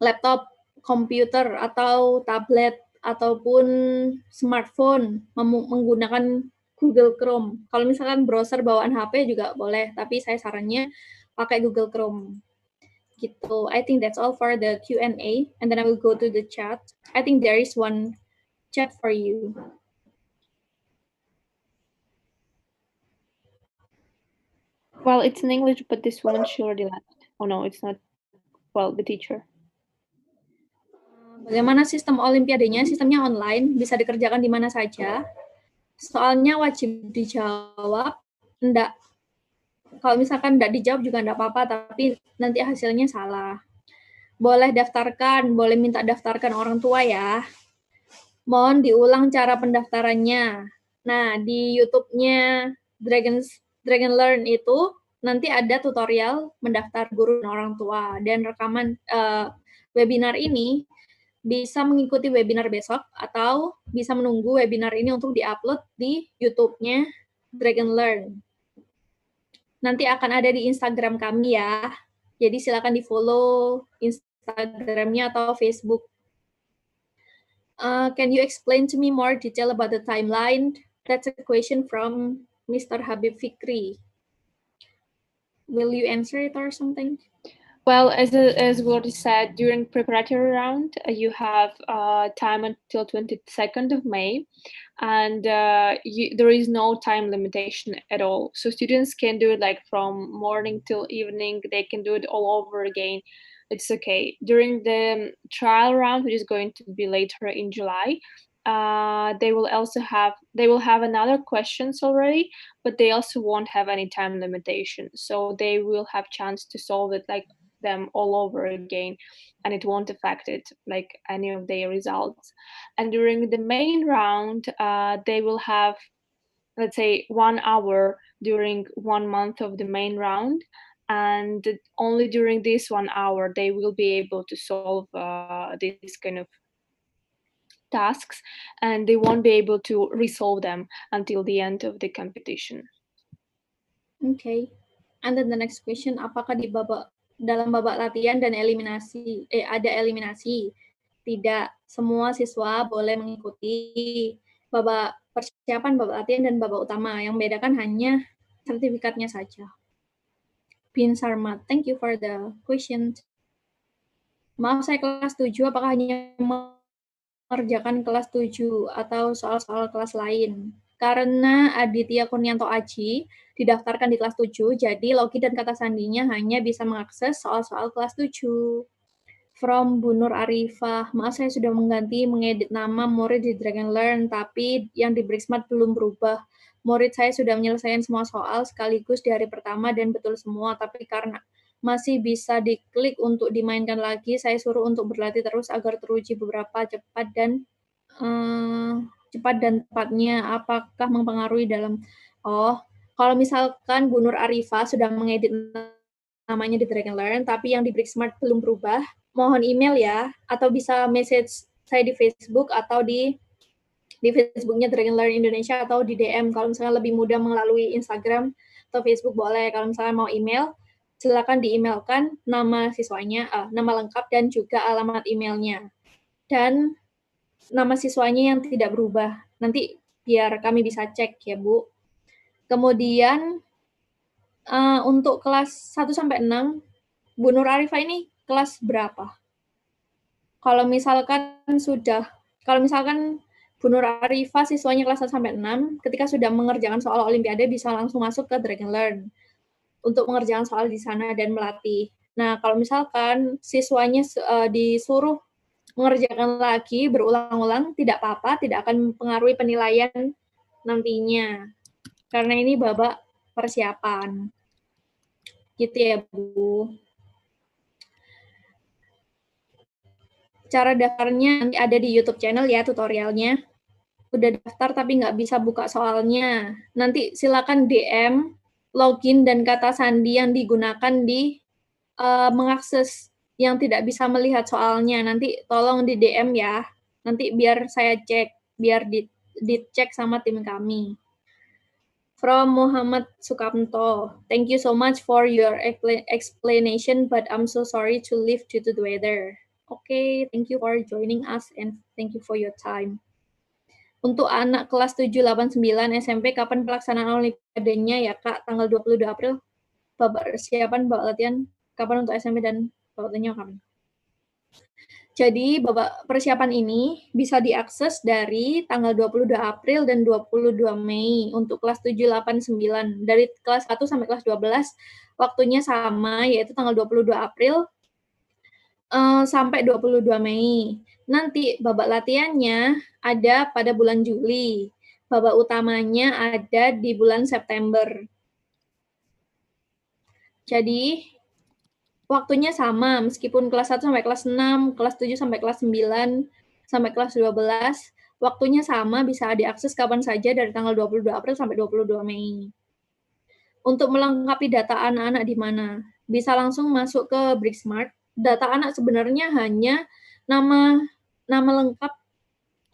laptop, komputer, atau tablet, ataupun smartphone menggunakan Google Chrome. Kalau misalkan browser bawaan HP juga boleh, tapi saya sarannya pakai Google Chrome. Gitu. I think that's all for the Q&A, and then I will go to the chat. I think there is one chat for you. Well, it's in English, but this woman she already left. Oh no, it's not. Well, the teacher. Bagaimana sistem olimpiadenya? Sistemnya online, bisa dikerjakan di mana saja. Soalnya wajib dijawab. Enggak. Kalau misalkan enggak dijawab juga enggak apa-apa, tapi nanti hasilnya salah. Boleh daftarkan, boleh minta daftarkan orang tua ya. Mohon diulang cara pendaftarannya. Nah, di YouTube-nya Dragon Learn itu nanti ada tutorial mendaftar guru dan orang tua, dan rekaman webinar ini bisa mengikuti webinar besok atau bisa menunggu webinar ini untuk diupload di YouTube-nya Dragon Learn. Nanti akan ada di Instagram kami ya. Jadi silakan di-follow Instagram-nya atau Facebook. Can you explain to me more detail about the timeline? That's a question from Mr. Habib Fikri. Will you answer it or something? Well, as we already said, during preparatory round, you have time until 22nd of May, and there is no time limitation at all. So students can do it like from morning till evening. They can do it all over again. It's okay. During the trial round, which is going to be later in July, they will have another questions already, but they also won't have any time limitation. So they will have chance to solve it like them all over again, and it won't affect it like any of their results. And during the main round, they will have, let's say, 1 hour during 1 month of the main round, and only during this 1 hour they will be able to solve this kind of tasks, and they won't be able to resolve them until the end of the competition. Okay. And then the next question, apakah dalam babak latihan dan ada eliminasi? Tidak, semua siswa boleh mengikuti babak persiapan, babak latihan, dan babak utama. Yang membedakan hanya sertifikatnya saja. Bin Sarmat, thank you for the question. Maaf, saya kelas 7, apakah hanya mengerjakan kelas 7 atau soal-soal kelas lain? Karena Aditya Kurnianto Aji didaftarkan di kelas 7, jadi logi dan kata sandinya hanya bisa mengakses soal-soal kelas 7. From Bu Nur Arifah, maaf saya sudah mengedit nama murid di Dragon Learn, tapi yang di Brixmart belum berubah. Murid saya sudah menyelesaikan semua soal sekaligus di hari pertama dan betul semua, tapi karena masih bisa diklik untuk dimainkan lagi, saya suruh untuk berlatih terus agar teruji beberapa cepat dan tepatnya. Apakah mempengaruhi dalam kalau misalkan Bu Nur Arifah sudah mengedit namanya di Dragon Learn, tapi yang di Brixmart belum berubah, mohon email ya, atau bisa message saya di Facebook atau di Facebooknya Dragon Learn Indonesia atau di DM. Kalau misalnya lebih mudah melalui Instagram atau Facebook boleh. Kalau misalnya mau email, silakan di-emailkan nama siswanya, nama lengkap dan juga alamat emailnya. Dan nama siswanya yang tidak berubah. Nanti biar kami bisa cek ya, Bu. Kemudian untuk kelas 1 sampai 6, Bu Nur Arifah ini kelas berapa? Kalau misalkan Bu Nur Arifah siswanya kelas 1 sampai 6, ketika sudah mengerjakan soal olimpiade bisa langsung masuk ke Dragon Learn untuk mengerjakan soal di sana dan melatih. Nah, kalau misalkan siswanya disuruh mengerjakan lagi berulang-ulang, tidak apa-apa, tidak akan mempengaruhi penilaian nantinya. Karena ini babak persiapan. Gitu ya, Bu. Cara daftarnya nanti ada di YouTube channel ya tutorialnya. Udah daftar tapi nggak bisa buka soalnya. Nanti silakan DM login dan kata sandi yang digunakan di mengakses yang tidak bisa melihat soalnya. Nanti tolong di DM ya. Nanti biar saya cek, biar dicek sama tim kami. From Muhammad Sukamto, thank you so much for your explanation, but I'm so sorry to leave due to the weather. Okay, thank you for joining us and thank you for your time. Untuk anak kelas 7, 8, 9 SMP, kapan pelaksanaan olimpiadanya ya Kak? Tanggal 22 April. Babak persiapan, babak latihan, kapan untuk SMP dan babak latihannya kapan? Jadi babak persiapan ini bisa diakses dari tanggal 22 April dan 22 Mei untuk kelas 7, 8, 9. Dari kelas 1 sampai kelas 12 waktunya sama, yaitu tanggal 22 April sampai 22 Mei. Nanti babak latihannya ada pada bulan Juli. Babak utamanya ada di bulan September. Jadi waktunya sama, meskipun kelas 1 sampai kelas 6, kelas 7 sampai kelas 9, sampai kelas 12, waktunya sama, bisa diakses kapan saja dari tanggal 22 April sampai 22 Mei. Untuk melengkapi data anak-anak di mana? Bisa langsung masuk ke Brixmart. Data anak sebenarnya hanya nama lengkap,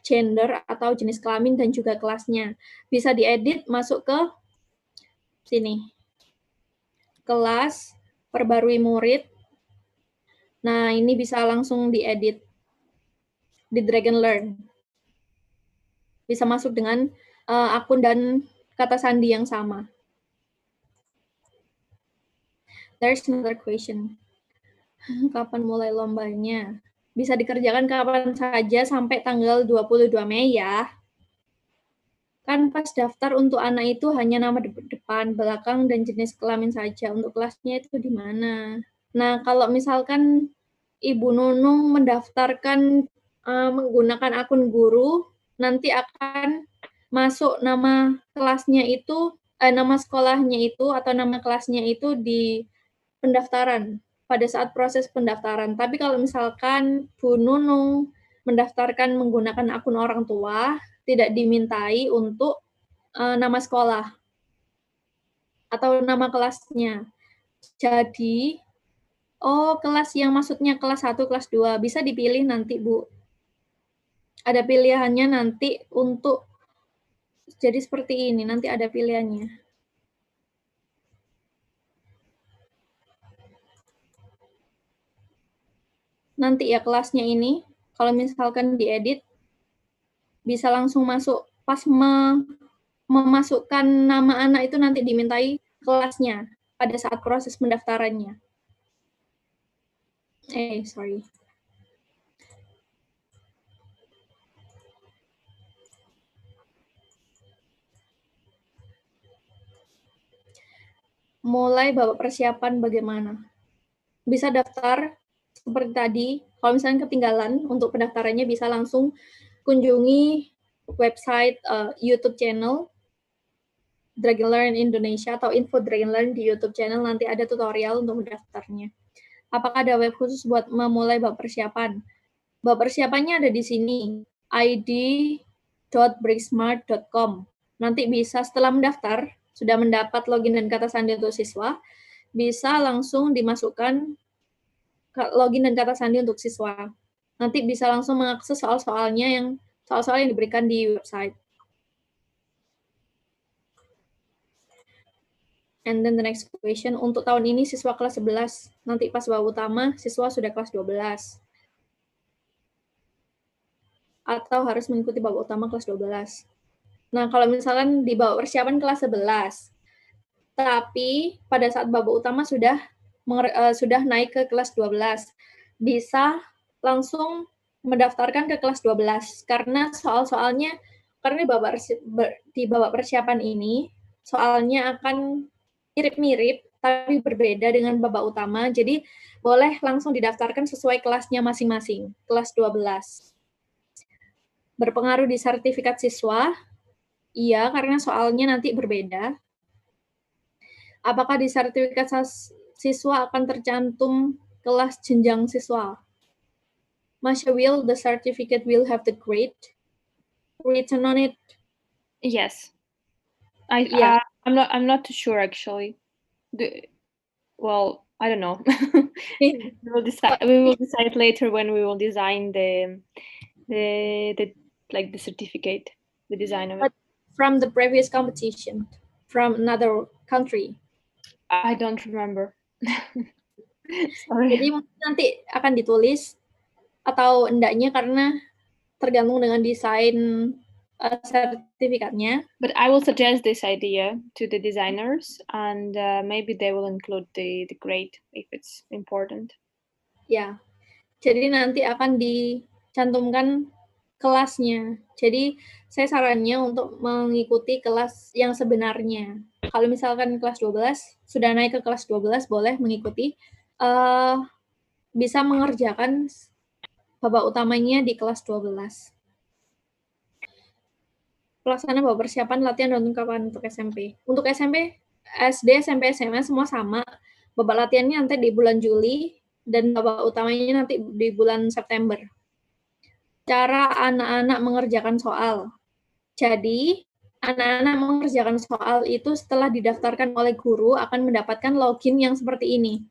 gender atau jenis kelamin dan juga kelasnya. Bisa diedit masuk ke sini. Kelas, perbarui murid. Nah, ini bisa langsung diedit di Dragon Learn. Bisa masuk dengan akun dan kata sandi yang sama. There's another question. Kapan mulai lombanya? Bisa dikerjakan kapan saja sampai tanggal 22 Mei ya. Kan pas daftar untuk anak itu hanya nama depan, belakang, dan jenis kelamin saja. Untuk kelasnya itu di mana? Nah, kalau misalkan Ibu Nunung mendaftarkan menggunakan akun guru, nanti akan masuk nama kelasnya itu, nama sekolahnya itu atau nama kelasnya itu di pendaftaran, pada saat proses pendaftaran. Tapi kalau misalkan Bu Nunung mendaftarkan menggunakan akun orang tua, tidak dimintai untuk nama sekolah atau nama kelasnya. Jadi, kelas yang maksudnya kelas 1, kelas 2, bisa dipilih nanti, Bu. Ada pilihannya nanti untuk jadi seperti ini, nanti ada pilihannya. Nanti ya kelasnya ini, kalau misalkan diedit, bisa langsung masuk. Pas memasukkan nama anak itu nanti dimintai kelasnya pada saat proses pendaftarannya. Sorry. mulai babak persiapan bagaimana? Bisa daftar seperti tadi, kalau misalnya ketinggalan untuk pendaftarannya bisa langsung kunjungi website YouTube channel Dragon Learn Indonesia atau info Dragon Learn di YouTube channel, nanti ada tutorial untuk mendaftarnya. Apakah ada web khusus buat memulai bab persiapan? Bab persiapannya ada di sini, id.bricksmart.com. Nanti bisa setelah mendaftar, sudah mendapat login dan kata sandi untuk siswa, bisa langsung dimasukkan login dan kata sandi untuk siswa. Nanti bisa langsung mengakses soal-soal yang diberikan di website. And then the next question, untuk tahun ini siswa kelas 11, nanti pas bab utama siswa sudah kelas 12. Atau harus mengikuti bab utama kelas 12. Nah, kalau misalkan di bab persiapan kelas 11, tapi pada saat bab utama sudah naik ke kelas 12, bisa langsung mendaftarkan ke kelas 12 karena soal-soalnya di babak persiapan ini soalnya akan mirip-mirip tapi berbeda dengan babak utama, jadi boleh langsung didaftarkan sesuai kelasnya masing-masing, kelas 12. Berpengaruh di sertifikat siswa? Iya, karena soalnya nanti berbeda. Apakah di sertifikat siswa akan tercantum kelas jenjang siswa? Masya, will the certificate will have the grade written on it? Yes. Yeah. I'm not too sure actually. Well, I don't know. We will decide later when we will design the certificate, the design of it. But from the previous competition, from another country. I don't remember. Sorry. Jadi mungkin nanti akan ditulis atau endaknya karena tergantung dengan desain sertifikatnya. But I will suggest this idea to the designers, and maybe they will include the grade if it's important. Ya, jadi nanti akan dicantumkan kelasnya. Jadi saya sarannya untuk mengikuti kelas yang sebenarnya. Kalau misalkan kelas 12, sudah naik ke kelas 12, boleh mengikuti. Bisa mengerjakan babak utamanya di kelas 12. Pelaksanaan babak persiapan latihan dan ungkapan untuk SMP. Untuk SMP, SD, SMP, SMA semua sama. Babak latihannya nanti di bulan Juli, dan babak utamanya nanti di bulan September. Cara anak-anak mengerjakan soal. Jadi, anak-anak mengerjakan soal itu setelah didaftarkan oleh guru akan mendapatkan login yang seperti ini.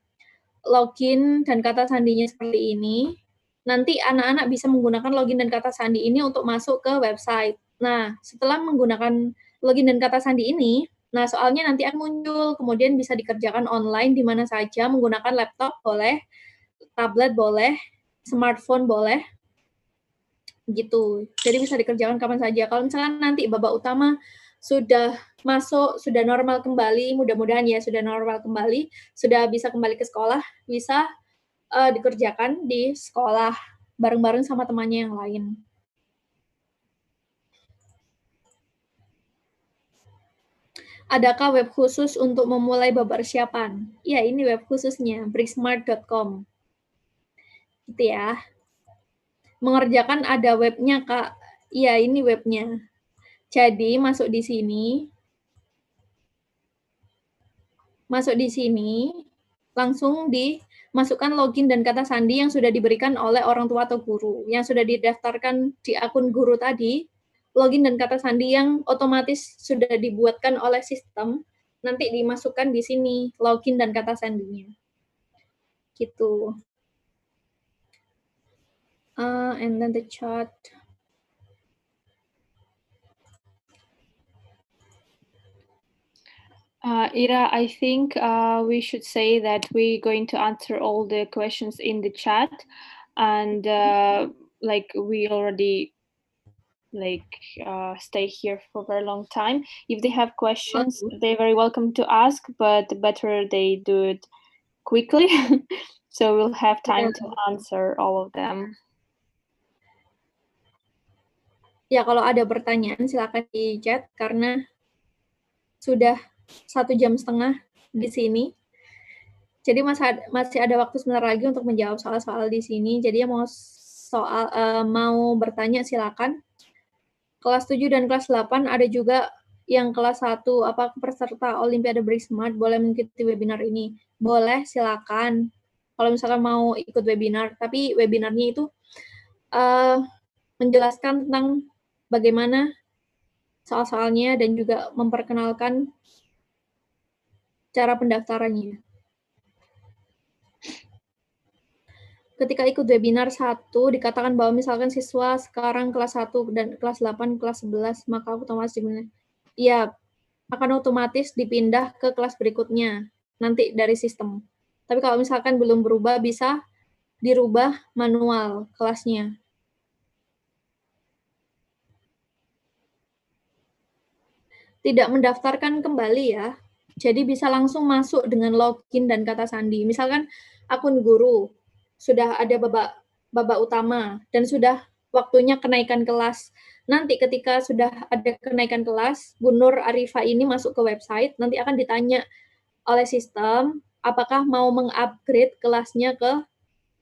Login dan kata sandinya seperti ini. Nanti anak-anak bisa menggunakan login dan kata sandi ini untuk masuk ke website. Nah, setelah menggunakan login dan kata sandi ini, nah soalnya nanti akan muncul, kemudian bisa dikerjakan online di mana saja, menggunakan laptop boleh, tablet boleh, smartphone boleh, gitu. Jadi bisa dikerjakan kapan saja. Kalau misalkan nanti babak utama sudah masuk, sudah normal kembali, mudah-mudahan ya sudah normal kembali, sudah bisa kembali ke sekolah, bisa dikerjakan di sekolah bareng-bareng sama temannya yang lain. Adakah web khusus untuk memulai bab persiapan? Ya, ini web khususnya, bricksmart.com. Gitu ya. Mengerjakan ada webnya, Kak. Iya, ini webnya. Jadi, masuk di sini, langsung dimasukkan login dan kata sandi yang sudah diberikan oleh orang tua atau guru, yang sudah didaftarkan di akun guru tadi, login dan kata sandi yang otomatis sudah dibuatkan oleh sistem, nanti dimasukkan di sini, login dan kata sandinya. Gitu. And then the chat. Ira, I think we should say that we're going to answer all the questions in the chat, and we already stay here for a very long time. If they have questions, they're very welcome to ask, but better they do it quickly, so we'll have time to answer all of them. Ya, kalau ada pertanyaan silakan di chat karena sudah 1,5 jam di sini. Jadi masih ada waktu sebentar lagi untuk menjawab soal-soal di sini. Jadi yang mau bertanya silakan. Kelas 7 dan kelas 8 ada juga yang kelas 1, apakah peserta Olimpiade Break Smart boleh mengikuti webinar ini? Boleh, silakan. Kalau misalkan mau ikut webinar, tapi webinarnya itu menjelaskan tentang bagaimana soal-soalnya dan juga memperkenalkan cara pendaftarannya. Ketika ikut webinar 1, dikatakan bahwa misalkan siswa sekarang kelas 1 dan kelas 8, kelas 11, maka otomatis iya, akan otomatis dipindah ke kelas berikutnya, nanti dari sistem. Tapi kalau misalkan belum berubah, bisa dirubah manual kelasnya. Tidak mendaftarkan kembali ya, jadi bisa langsung masuk dengan login dan kata sandi. Misalkan akun guru, sudah ada babak utama, dan sudah waktunya kenaikan kelas. Nanti ketika sudah ada kenaikan kelas, Bu Nur Arifah ini masuk ke website, nanti akan ditanya oleh sistem, apakah mau meng-upgrade kelasnya ke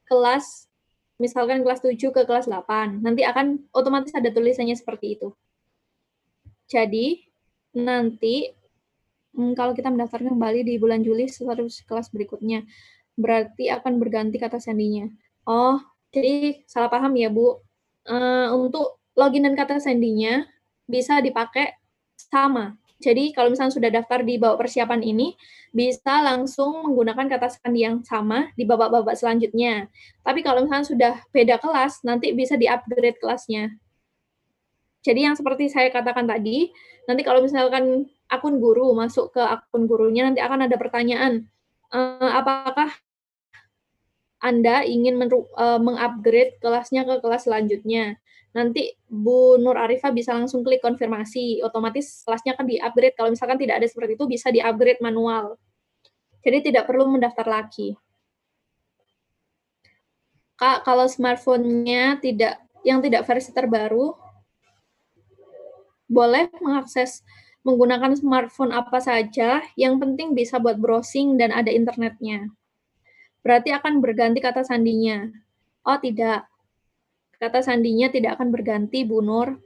kelas, misalkan kelas 7 ke kelas 8. Nanti akan otomatis ada tulisannya seperti itu. Jadi, nanti kalau kita mendaftarkan kembali di bulan Juli terus kelas berikutnya, berarti akan berganti kata sandinya. Oh, jadi salah paham ya, Bu. Untuk login dan kata sandinya bisa dipakai sama. Jadi kalau misalnya sudah daftar di babak persiapan ini, bisa langsung menggunakan kata sandi yang sama di babak-babak selanjutnya. Tapi kalau misalnya sudah beda kelas, nanti bisa di-upgrade kelasnya. Jadi yang seperti saya katakan tadi, nanti kalau misalkan akun guru masuk ke akun gurunya, nanti akan ada pertanyaan, apakah Anda ingin meng-upgrade kelasnya ke kelas selanjutnya. Nanti Bu Nur Arifah bisa langsung klik konfirmasi, otomatis kelasnya akan di-upgrade. Kalau misalkan tidak ada seperti itu, bisa di-upgrade manual. Jadi tidak perlu mendaftar lagi. Kak, kalau smartphone-nya yang tidak versi terbaru, boleh mengakses menggunakan smartphone apa saja, yang penting bisa buat browsing dan ada internetnya. Berarti akan berganti kata sandinya. Oh tidak, kata sandinya tidak akan berganti, Bu Nur.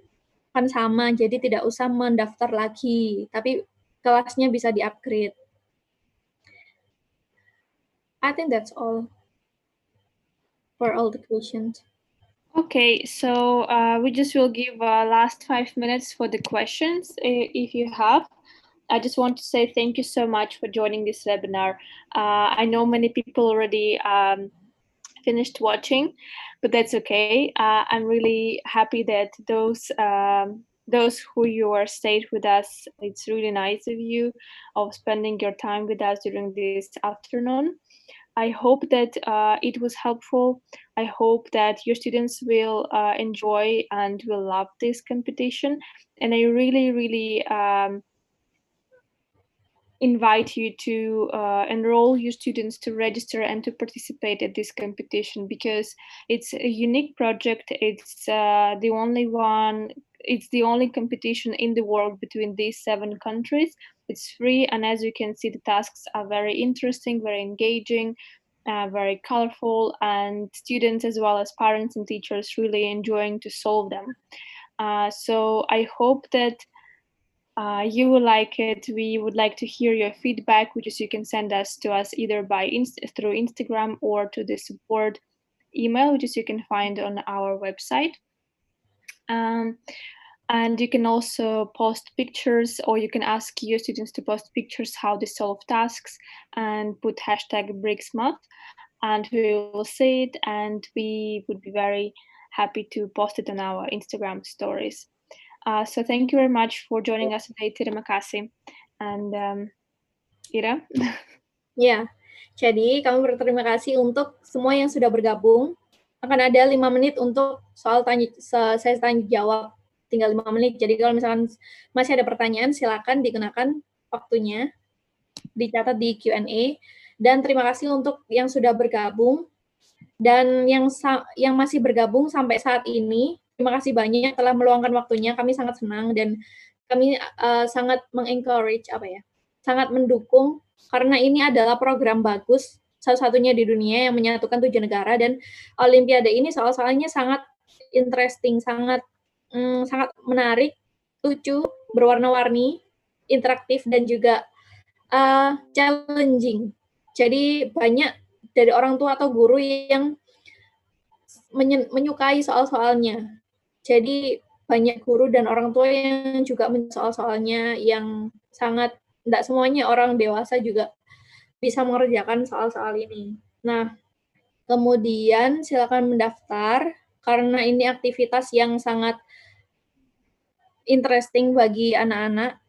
Kan sama, jadi tidak usah mendaftar lagi, tapi kelasnya bisa di-upgrade. I think that's all for all the questions. Okay, so we just will give last 5 minutes for the questions if you have. I just want to say thank you so much for joining this webinar. I know many people already finished watching, but that's okay. I'm really happy that those who you are stayed with us, it's really nice of you of spending your time with us during this afternoon. I hope that it was helpful. I hope that your students will enjoy and will love this competition. And I really, really invite you to enroll your students to register and to participate at this competition because it's a unique project. It's the only one. It's the only competition in the world between these 7 countries. It's free, and as you can see, the tasks are very interesting, very engaging, very colorful, and students as well as parents and teachers really enjoying to solve them. So I hope that you will like it. We would like to hear your feedback, which is you can send us to us either by through Instagram or to the support email, which is you can find on our website. And you can also post pictures, or you can ask your students to post pictures how they solve tasks and put hashtag BreaksMath, and we will see it, and we would be very happy to post it on our Instagram stories. So thank you very much for joining us today. Terima kasih. And Ira? Ya, jadi kami berterima kasih untuk semua yang sudah bergabung. Akan ada 5 menit untuk saya tanya jawab, tinggal 5 menit. Jadi kalau misalkan masih ada pertanyaan, silakan dikenakan waktunya, dicatat di Q&A. Dan terima kasih untuk yang sudah bergabung dan yang masih bergabung sampai saat ini. Terima kasih banyak telah meluangkan waktunya. Kami sangat senang dan kami sangat sangat mendukung karena ini adalah program bagus, satu-satunya di dunia yang menyatukan 7 negara dan Olimpiade ini soal-soalnya sangat interesting, sangat menarik, lucu, berwarna-warni, interaktif dan juga, challenging. Jadi banyak dari orang tua atau guru yang menyukai soal-soalnya. Jadi banyak guru dan orang tua yang juga soal-soalnya yang sangat nggak semuanya orang dewasa juga bisa mengerjakan soal-soal ini. Nah, kemudian silakan mendaftar karena ini aktivitas yang sangat interesting bagi anak-anak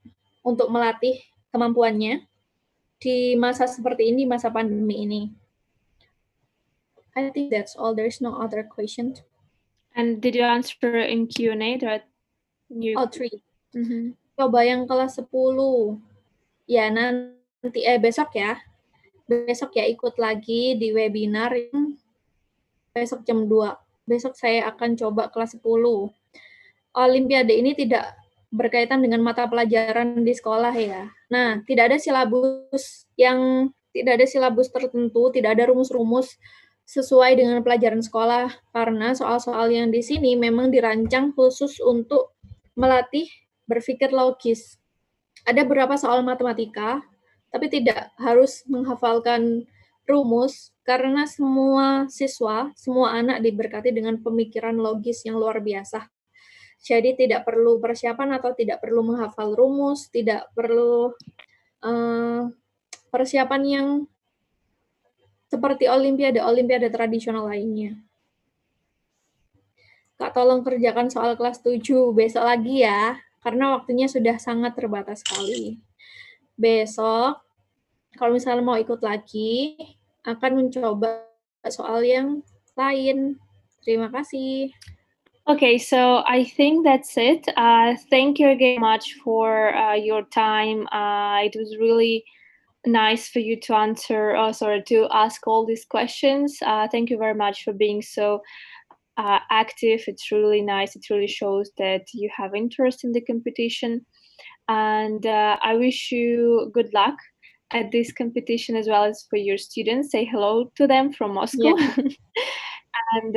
untuk melatih kemampuannya di masa seperti ini, masa pandemi ini. I think that's all. There's no other questions. And did you answer in Q&A that you? Oh, 3. Coba yang kelas 10. Ya, nanti besok ya. Besok ya ikut lagi di webinar yang besok jam 2. Besok saya akan coba kelas 10. Olimpiade ini tidak berkaitan dengan mata pelajaran di sekolah ya. Nah, tidak ada silabus tertentu, tidak ada rumus-rumus sesuai dengan pelajaran sekolah karena soal-soal yang di sini memang dirancang khusus untuk melatih berpikir logis. Ada beberapa soal matematika, tapi tidak harus menghafalkan rumus karena semua siswa, semua anak diberkati dengan pemikiran logis yang luar biasa. Jadi tidak perlu persiapan atau tidak perlu menghafal rumus, tidak perlu persiapan yang seperti olimpiade tradisional lainnya. Kak, tolong kerjakan soal kelas 7 besok lagi ya, karena waktunya sudah sangat terbatas sekali. Besok, kalau misalnya mau ikut lagi, akan mencoba soal yang lain. Terima kasih. Okay, so I think that's it. Thank you again much for your time. It was really nice for you to to ask all these questions. Thank you very much for being so active. It's really nice. It really shows that you have interest in the competition. And I wish you good luck at this competition as well as for your students. Say hello to them from Moscow. And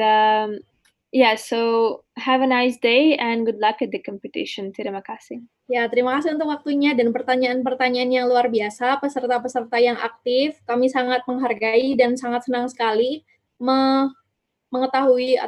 so have a nice day and good luck at the competition. Terima kasih. Ya, terima kasih untuk waktunya dan pertanyaan-pertanyaan yang luar biasa, peserta-peserta yang aktif. Kami sangat menghargai dan sangat senang sekali mengetahui